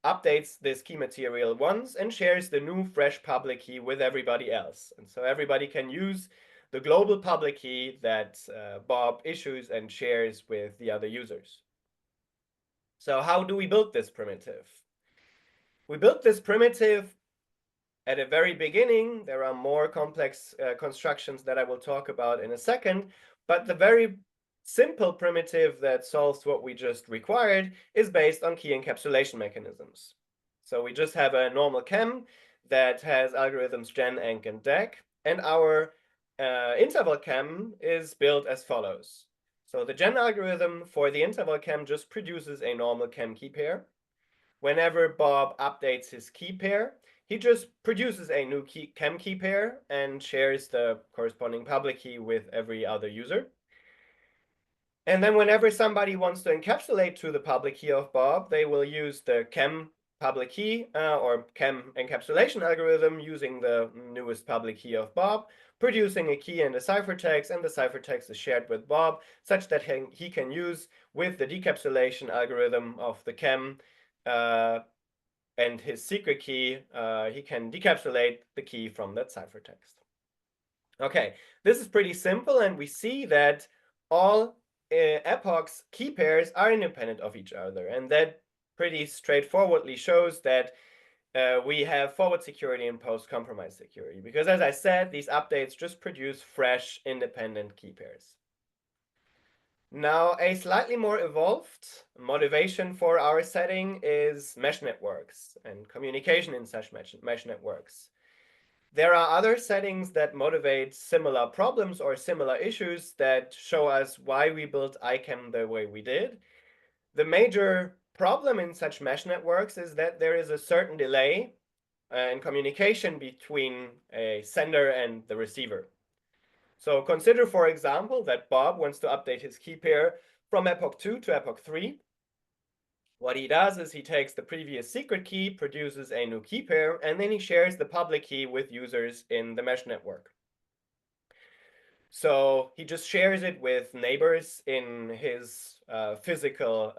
updates this key material once and shares the new fresh public key with everybody else. And so everybody can use the global public key that Bob issues and shares with the other users. So how do we build this primitive? We built this primitive at the very beginning. There are more complex constructions that I will talk about in a second, but the very simple primitive that solves what we just required is based on key encapsulation mechanisms. So we just have a normal KEM that has algorithms gen, enc, and dec, and our interval KEM is built as follows. So the gen algorithm for the interval KEM just produces a normal KEM key pair. Whenever Bob updates his key pair, he just produces a new KEM key pair and shares the corresponding public key with every other user. And then whenever somebody wants to encapsulate to the public key of Bob, they will use the KEM public key or KEM encapsulation algorithm using the newest public key of Bob, producing a key and a ciphertext, and the ciphertext is shared with Bob such that he can use with the decapsulation algorithm of the KEM and his secret key, he can decapsulate the key from that ciphertext. Okay, this is pretty simple, and we see that all epochs key pairs are independent of each other, and that pretty straightforwardly shows that we have forward security and post-compromise security, because as I said, these updates just produce fresh independent key pairs. Now, a slightly more evolved motivation for our setting is mesh networks and communication in such mesh networks. There are other settings that motivate similar problems or similar issues that show us why we built ICAM the way we did. The major problem in such mesh networks is that there is a certain delay in communication between a sender and the receiver. So consider, for example, that Bob wants to update his key pair from epoch 2 to epoch 3. What he does is he takes the previous secret key, produces a new key pair, and then he shares the public key with users in the mesh network. So he just shares it with neighbors in his physical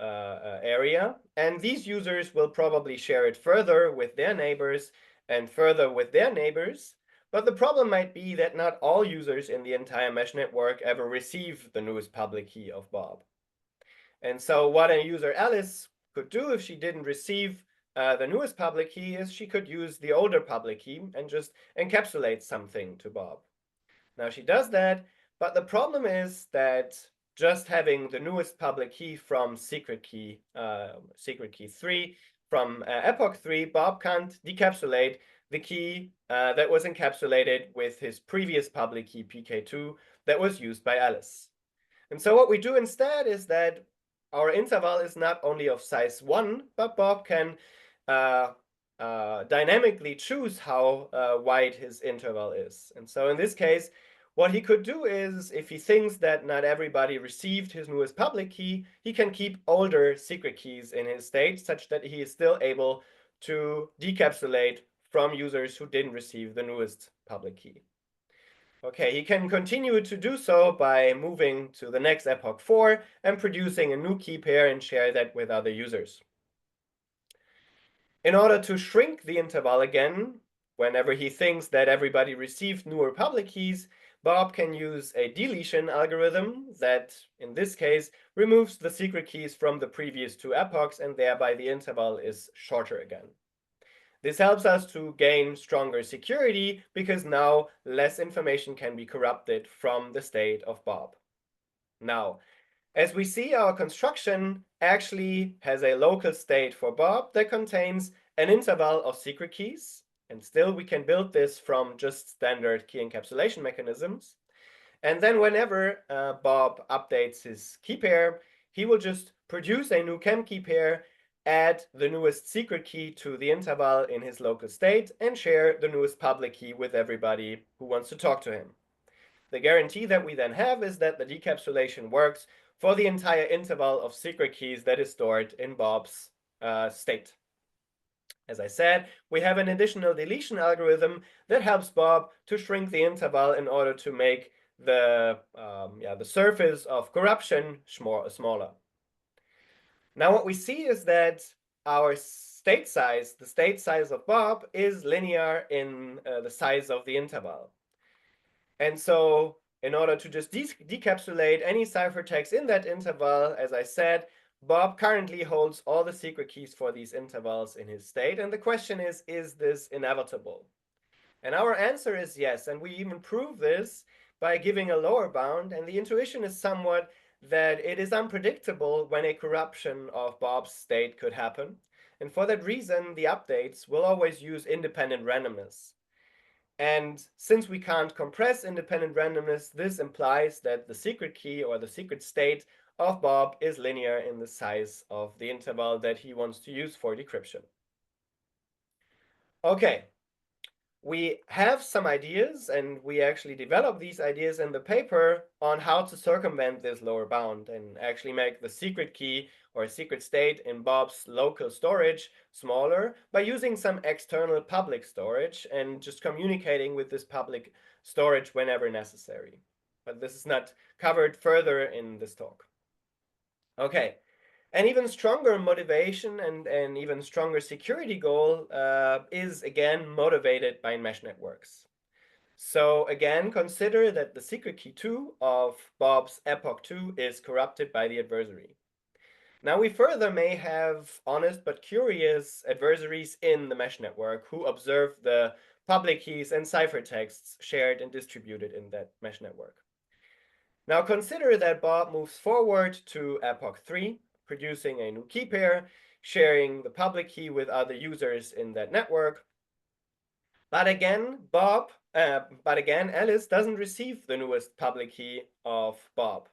area, and these users will probably share it further with their neighbors and further with their neighbors. But the problem might be that not all users in the entire mesh network ever receive the newest public key of Bob. And so what a user Alice could do if she didn't receive the newest public key is she could use the older public key and just encapsulate something to Bob. Now she does that, but the problem is that just having the newest public key from secret key 3 from epoch 3, Bob can't decapsulate the key that was encapsulated with his previous public key PK2 that was used by Alice. And so what we do instead is that our interval is not only of size 1, but Bob can dynamically choose how wide his interval is. And so in this case, what he could do is, if he thinks that not everybody received his newest public key, he can keep older secret keys in his state such that he is still able to decapsulate from users who didn't receive the newest public key. Okay, he can continue to do so by moving to the next epoch 4 and producing a new key pair and share that with other users. In order to shrink the interval again, whenever he thinks that everybody received newer public keys, Bob can use a deletion algorithm that, in this case, removes the secret keys from the previous two epochs, and thereby the interval is shorter again. This helps us to gain stronger security because now less information can be corrupted from the state of Bob. Now, as we see, our construction actually has a local state for Bob that contains an interval of secret keys. And still we can build this from just standard key encapsulation mechanisms. And then whenever Bob updates his key pair, he will just produce a new KEM key pair, add the newest secret key to the interval in his local state, and share the newest public key with everybody who wants to talk to him. The guarantee that we then have is that the decapsulation works for the entire interval of secret keys that is stored in Bob's state. As I said, we have an additional deletion algorithm that helps Bob to shrink the interval in order to make the surface of corruption smaller. Now what we see is that our state size, the state size of Bob, is linear in the size of the interval. And so in order to just decapsulate any ciphertext in that interval, as I said, Bob currently holds all the secret keys for these intervals in his state. And the question is this inevitable? And our answer is yes. And we even prove this by giving a lower bound. And the intuition is somewhat that it is unpredictable when a corruption of Bob's state could happen. And for that reason, the updates will always use independent randomness. And since we can't compress independent randomness, this implies that the secret key or the secret state of Bob is linear in the size of the interval that he wants to use for decryption. Okay, we have some ideas, and we actually develop these ideas in the paper on how to circumvent this lower bound and actually make the secret key or secret state in Bob's local storage smaller by using some external public storage and just communicating with this public storage whenever necessary. But this is not covered further in this talk. Okay, an even stronger motivation and an even stronger security goal is again motivated by mesh networks. So again, consider that the secret key 2 of Bob's epoch 2 is corrupted by the adversary. Now we further may have honest but curious adversaries in the mesh network who observe the public keys and ciphertexts shared and distributed in that mesh network. Now consider that Bob moves forward to epoch 3, producing a new key pair, sharing the public key with other users in that network. But again, Alice doesn't receive the newest public key of Bob.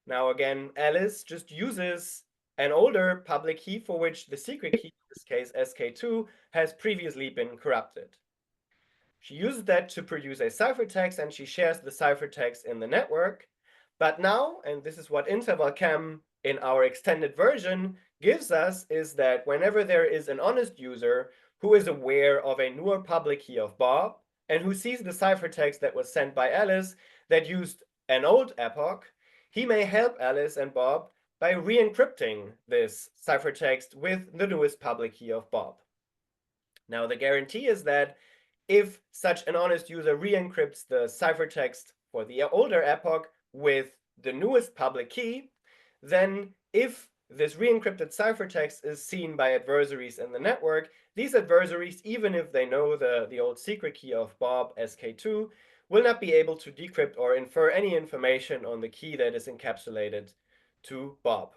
Now again, Alice just uses an older public key for which the secret key, in this case SK2, has previously been corrupted. She uses that to produce a ciphertext, and she shares the ciphertext in the network. But now, and this is what interval KEM in our extended version gives us, is that whenever there is an honest user who is aware of a newer public key of Bob and who sees the ciphertext that was sent by Alice that used an old epoch, he may help Alice and Bob by re-encrypting this ciphertext with the newest public key of Bob. Now, the guarantee is that if such an honest user re-encrypts the ciphertext for the older epoch with the newest public key, then if this re-encrypted ciphertext is seen by adversaries in the network, these adversaries, even if they know the old secret key of Bob SK2, will not be able to decrypt or infer any information on the key that is encapsulated to Bob.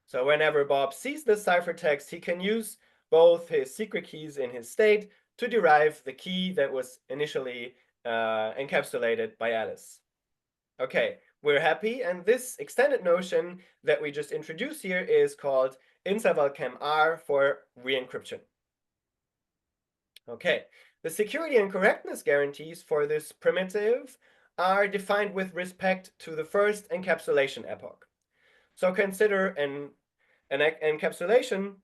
So whenever Bob sees this ciphertext, he can use both his secret keys in his state to derive the key that was initially encapsulated by Alice. Okay, we're happy, and this extended notion that we just introduced here is called interval KEM R for re-encryption. Okay, the security and correctness guarantees for this primitive are defined with respect to the first encapsulation epoch. So consider an encapsulation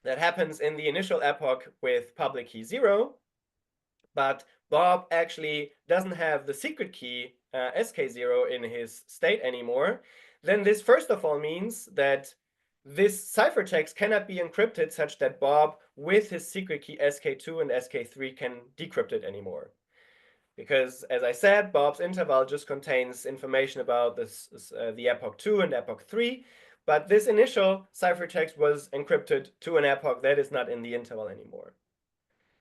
that happens in the initial epoch with public key 0, but Bob actually doesn't have the secret key SK0 in his state anymore. Then this first of all means that this ciphertext cannot be encrypted such that Bob, with his secret key SK2 and SK3, can decrypt it anymore. Because, as I said, Bob's interval just contains information about the epoch 2 and epoch 3, but this initial ciphertext was encrypted to an epoch that is not in the interval anymore.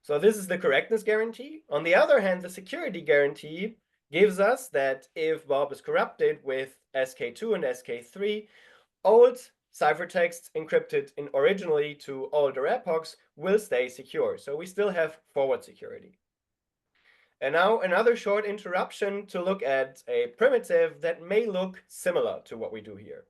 So this is the correctness guarantee. On the other hand, the security guarantee gives us that if Bob is corrupted with SK2 and SK3, old ciphertexts encrypted originally to older epochs will stay secure. So we still have forward security. And now another short interruption to look at a primitive that may look similar to what we do here.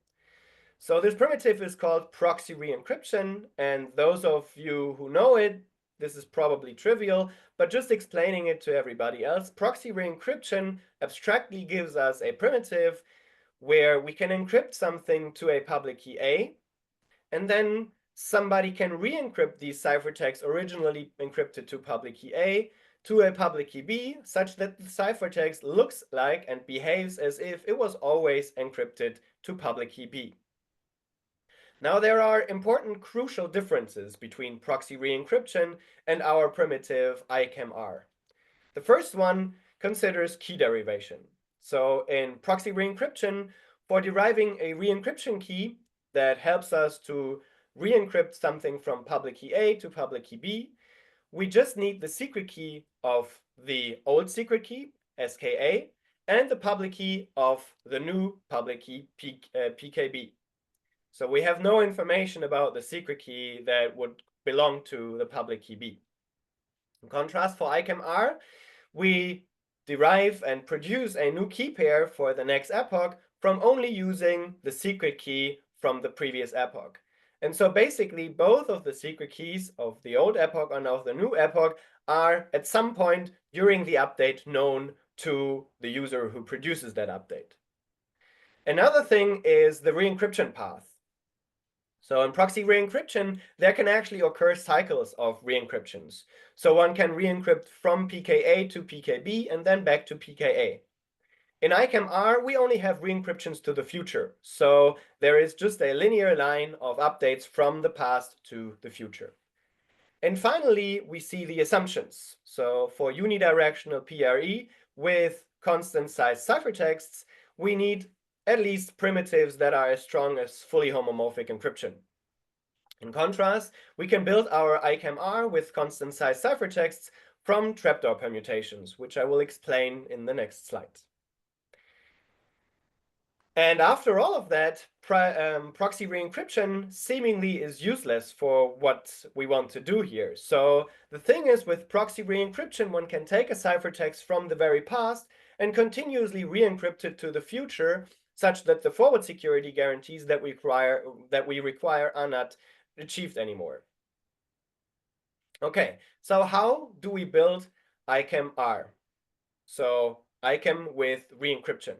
So this primitive is called proxy re-encryption, and those of you who know it, this is probably trivial, but just explaining it to everybody else, proxy re-encryption abstractly gives us a primitive where we can encrypt something to a public key A, and then somebody can re-encrypt these ciphertexts originally encrypted to public key A to a public key B, such that the ciphertext looks like and behaves as if it was always encrypted to public key B. Now, there are important crucial differences between proxy re-encryption and our primitive ICAM-R. The first one considers key derivation. So in proxy re-encryption, for deriving a re-encryption key that helps us to re-encrypt something from public key A to public key B, we just need the secret key of the old secret key, SKA, and the public key of the new public key, PKB. So we have no information about the secret key that would belong to the public key B. In contrast, for ICAM-R, we derive and produce a new key pair for the next epoch from only using the secret key from the previous epoch. And so basically, both of the secret keys of the old epoch and of the new epoch are at some point during the update known to the user who produces that update. Another thing is the re-encryption path. So in proxy re-encryption, there can actually occur cycles of re-encryptions. So one can re-encrypt from PKA to PKB and then back to PKA. In ICAM-R, we only have re-encryptions to the future. So there is just a linear line of updates from the past to the future. And finally, we see the assumptions. So for unidirectional PRE with constant size ciphertexts, we need at least primitives that are as strong as fully homomorphic encryption. In contrast, we can build our ICAM-R with constant size ciphertexts from trapdoor permutations, which I will explain in the next slide. And after all of that, proxy re-encryption seemingly is useless for what we want to do here. So the thing is, with proxy re-encryption, one can take a ciphertext from the very past and continuously re-encrypt it to the future, such that the forward security guarantees that we require are not achieved anymore. Okay, so how do we build ICAM-R? So ICAM with re-encryption.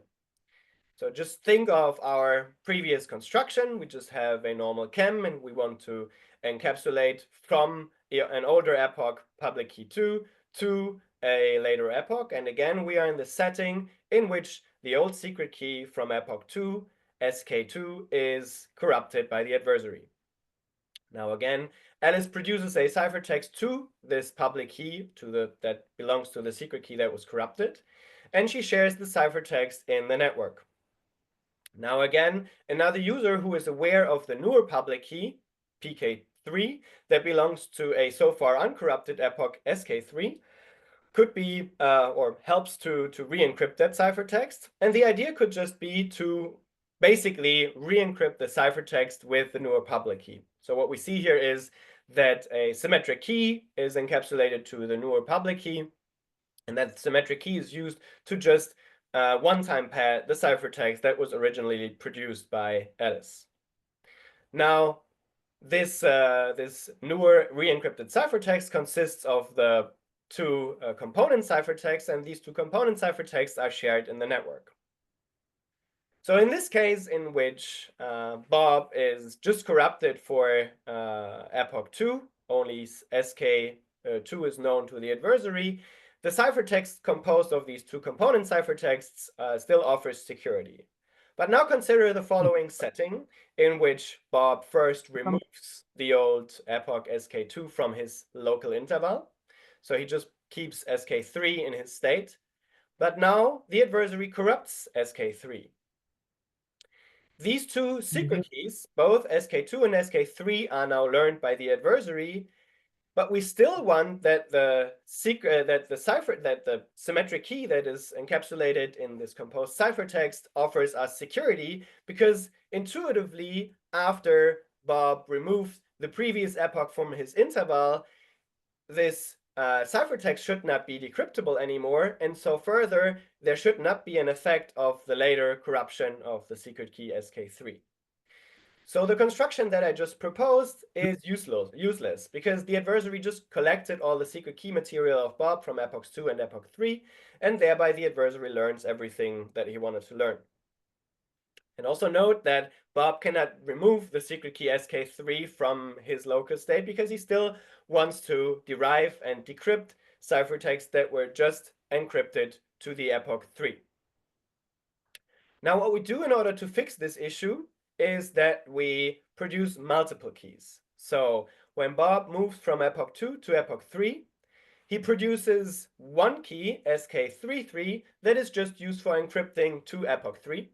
So just think of our previous construction. We just have a normal KEM, and we want to encapsulate from an older epoch public key 2 to a later epoch. And again, we are in the setting in which the old secret key from epoch 2, SK2, is corrupted by the adversary. Now again, Alice produces a ciphertext to this public key that belongs to the secret key that was corrupted, and she shares the ciphertext in the network. Now again, another user who is aware of the newer public key, PK3, that belongs to a so far uncorrupted epoch, SK3, could be or helps to re-encrypt that ciphertext. And the idea could just be to basically re-encrypt the ciphertext with the newer public key. So what we see here is that a symmetric key is encapsulated to the newer public key, and that symmetric key is used to just one-time pad the ciphertext that was originally produced by Alice. Now, this newer re-encrypted ciphertext consists of the two component ciphertexts, and these two component ciphertexts are shared in the network. So in this case, in which Bob is just corrupted for epoch 2, only SK2 is known to the adversary, the ciphertext composed of these two component ciphertexts still offers security. But now consider the following setting in which Bob first removes the old epoch SK2 from his local interval. So he just keeps SK3 in his state. But now the adversary corrupts SK3. These two secret keys, both SK2 and SK3, are now learned by the adversary, but we still want that the symmetric key that is encapsulated in this composed ciphertext offers us security, because intuitively, after Bob removed the previous epoch from his interval, this ciphertext should not be decryptable anymore, and so further, there should not be an effect of the later corruption of the secret key SK3. So the construction that I just proposed is useless because the adversary just collected all the secret key material of Bob from epochs 2 and epoch 3, and thereby the adversary learns everything that he wanted to learn. And also note that Bob cannot remove the secret key SK3 from his local state because he still wants to derive and decrypt ciphertexts that were just encrypted to the epoch 3. Now, what we do in order to fix this issue is that we produce multiple keys. So when Bob moves from epoch 2 to epoch 3, he produces one key, SK33, that is just used for encrypting to epoch 3.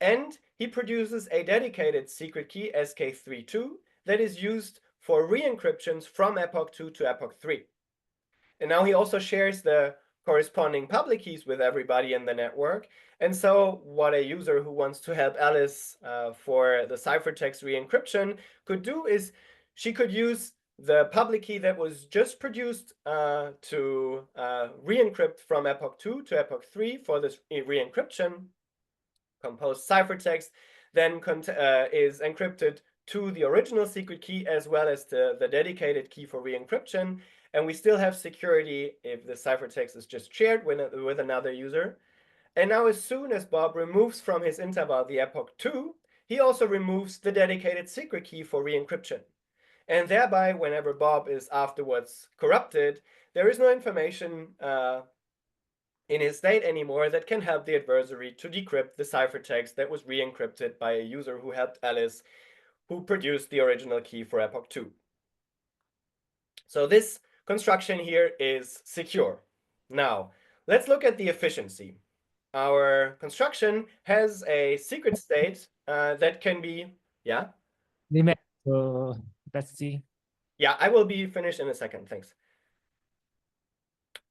And he produces a dedicated secret key, SK32, that is used for re-encryptions from epoch 2 to epoch 3. And now he also shares the corresponding public keys with everybody in the network. And so what a user who wants to help Alice for the ciphertext re-encryption could do is she could use the public key that was just produced to re-encrypt from epoch 2 to epoch 3 for this re-encryption. Composed ciphertext then is encrypted to the original secret key as well as the dedicated key for re-encryption. And we still have security if the ciphertext is just shared with another user. And now as soon as Bob removes from his interval the epoch 2, he also removes the dedicated secret key for re-encryption. And thereby, whenever Bob is afterwards corrupted, there is no information in his state anymore that can help the adversary to decrypt the ciphertext that was re-encrypted by a user who helped Alice, who produced the original key for epoch 2. So this construction here is secure. Now, let's look at the efficiency. Our construction has a secret state that can be, yeah? So let's see. Yeah, I will be finished in a second, thanks.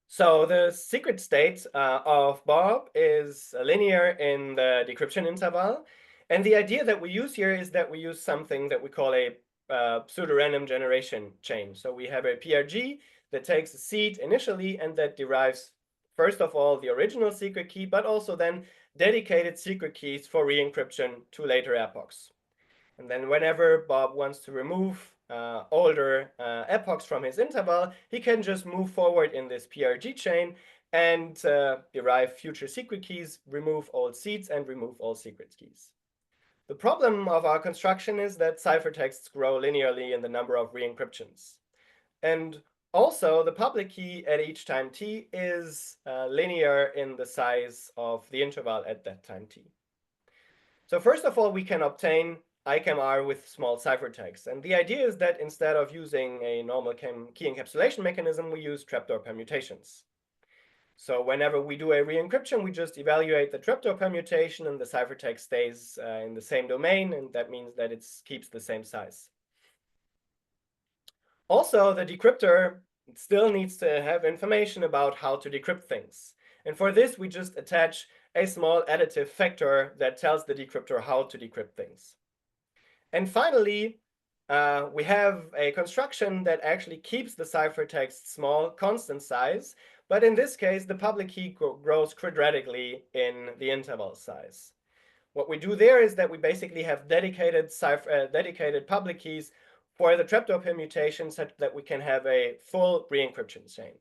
So the secret state of Bob is linear in the decryption interval. And the idea that we use here is that we use something that we call a pseudo-random generation chain. So we have a PRG that takes a seed initially and that derives, first of all, the original secret key, but also then dedicated secret keys for re-encryption to later epochs. And then whenever Bob wants to remove older epochs from his interval, he can just move forward in this PRG chain and derive future secret keys, remove old seeds, and remove all secret keys. The problem of our construction is that ciphertexts grow linearly in the number of re-encryptions. And also, the public key at each time t is linear in the size of the interval at that time t. So first of all, we can obtain ICAM-R with small ciphertexts. And the idea is that instead of using a normal key encapsulation mechanism, we use trapdoor permutations. So whenever we do a re-encryption, we just evaluate the trapdoor permutation and the ciphertext stays in the same domain, and that means that it keeps the same size. Also, the decryptor still needs to have information about how to decrypt things. And for this, we just attach a small additive factor that tells the decryptor how to decrypt things. And finally, we have a construction that actually keeps the ciphertext small, constant size. But in this case, the public key grows quadratically in the interval size. What we do there is that we basically have dedicated public keys for the trapdoor permutation such that we can have a full re-encryption chain.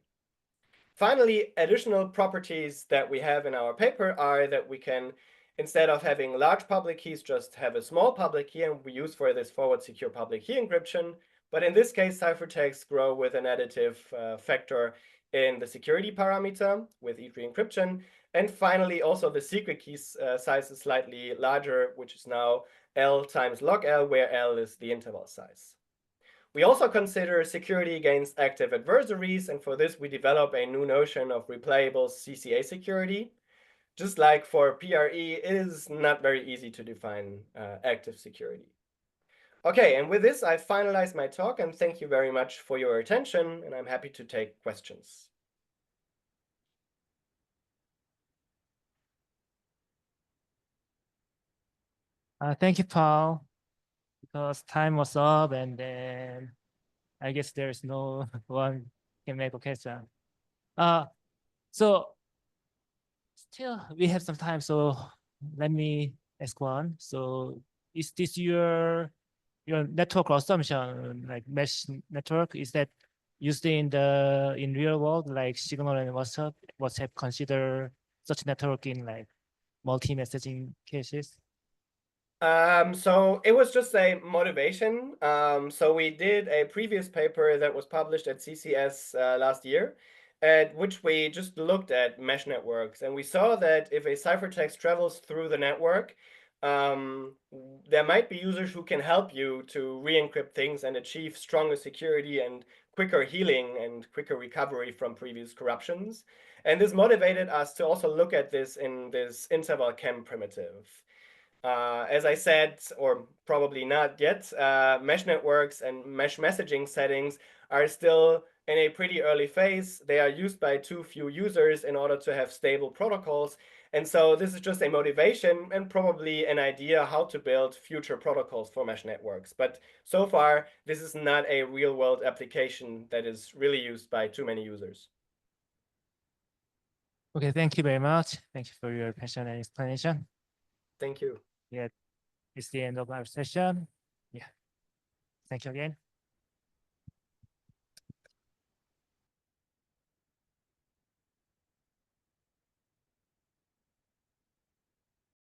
Finally, additional properties that we have in our paper are that we can, instead of having large public keys, just have a small public key, and we use for this forward secure public key encryption. But in this case, ciphertexts grow with an additive factor in the security parameter with each re-encryption. And finally, also the secret key size is slightly larger, which is now L times log L, where L is the interval size. We also consider security against active adversaries, and for this we develop a new notion of replayable CCA security. Just like for PRE, it is not very easy to define active security. Okay, and with this, I finalize my talk, and thank you very much for your attention, and I'm happy to take questions. Thank you, Paul, because time was up, and then I guess there's no one can make a question. So still we have some time, so let me ask one. So is this your network assumption, like mesh network? Is that used in real world, like Signal and WhatsApp consider such network in like multi-messaging cases? So it was just a motivation. So we did a previous paper that was published at CCS last year, at which we just looked at mesh networks, and we saw that if a ciphertext travels through the network, there might be users who can help you to re-encrypt things and achieve stronger security and quicker healing and quicker recovery from previous corruptions. And this motivated us to also look at this in this interval KEM primitive. As I said, or probably not yet, mesh networks and mesh messaging settings are still in a pretty early phase. They are used by too few users in order to have stable protocols. And so this is just a motivation and probably an idea how to build future protocols for mesh networks. But so far, this is not a real world application that is really used by too many users. Okay, thank you very much. Thank you for your passion and explanation. Thank you. Yeah, it's the end of our session. Yeah, thank you again.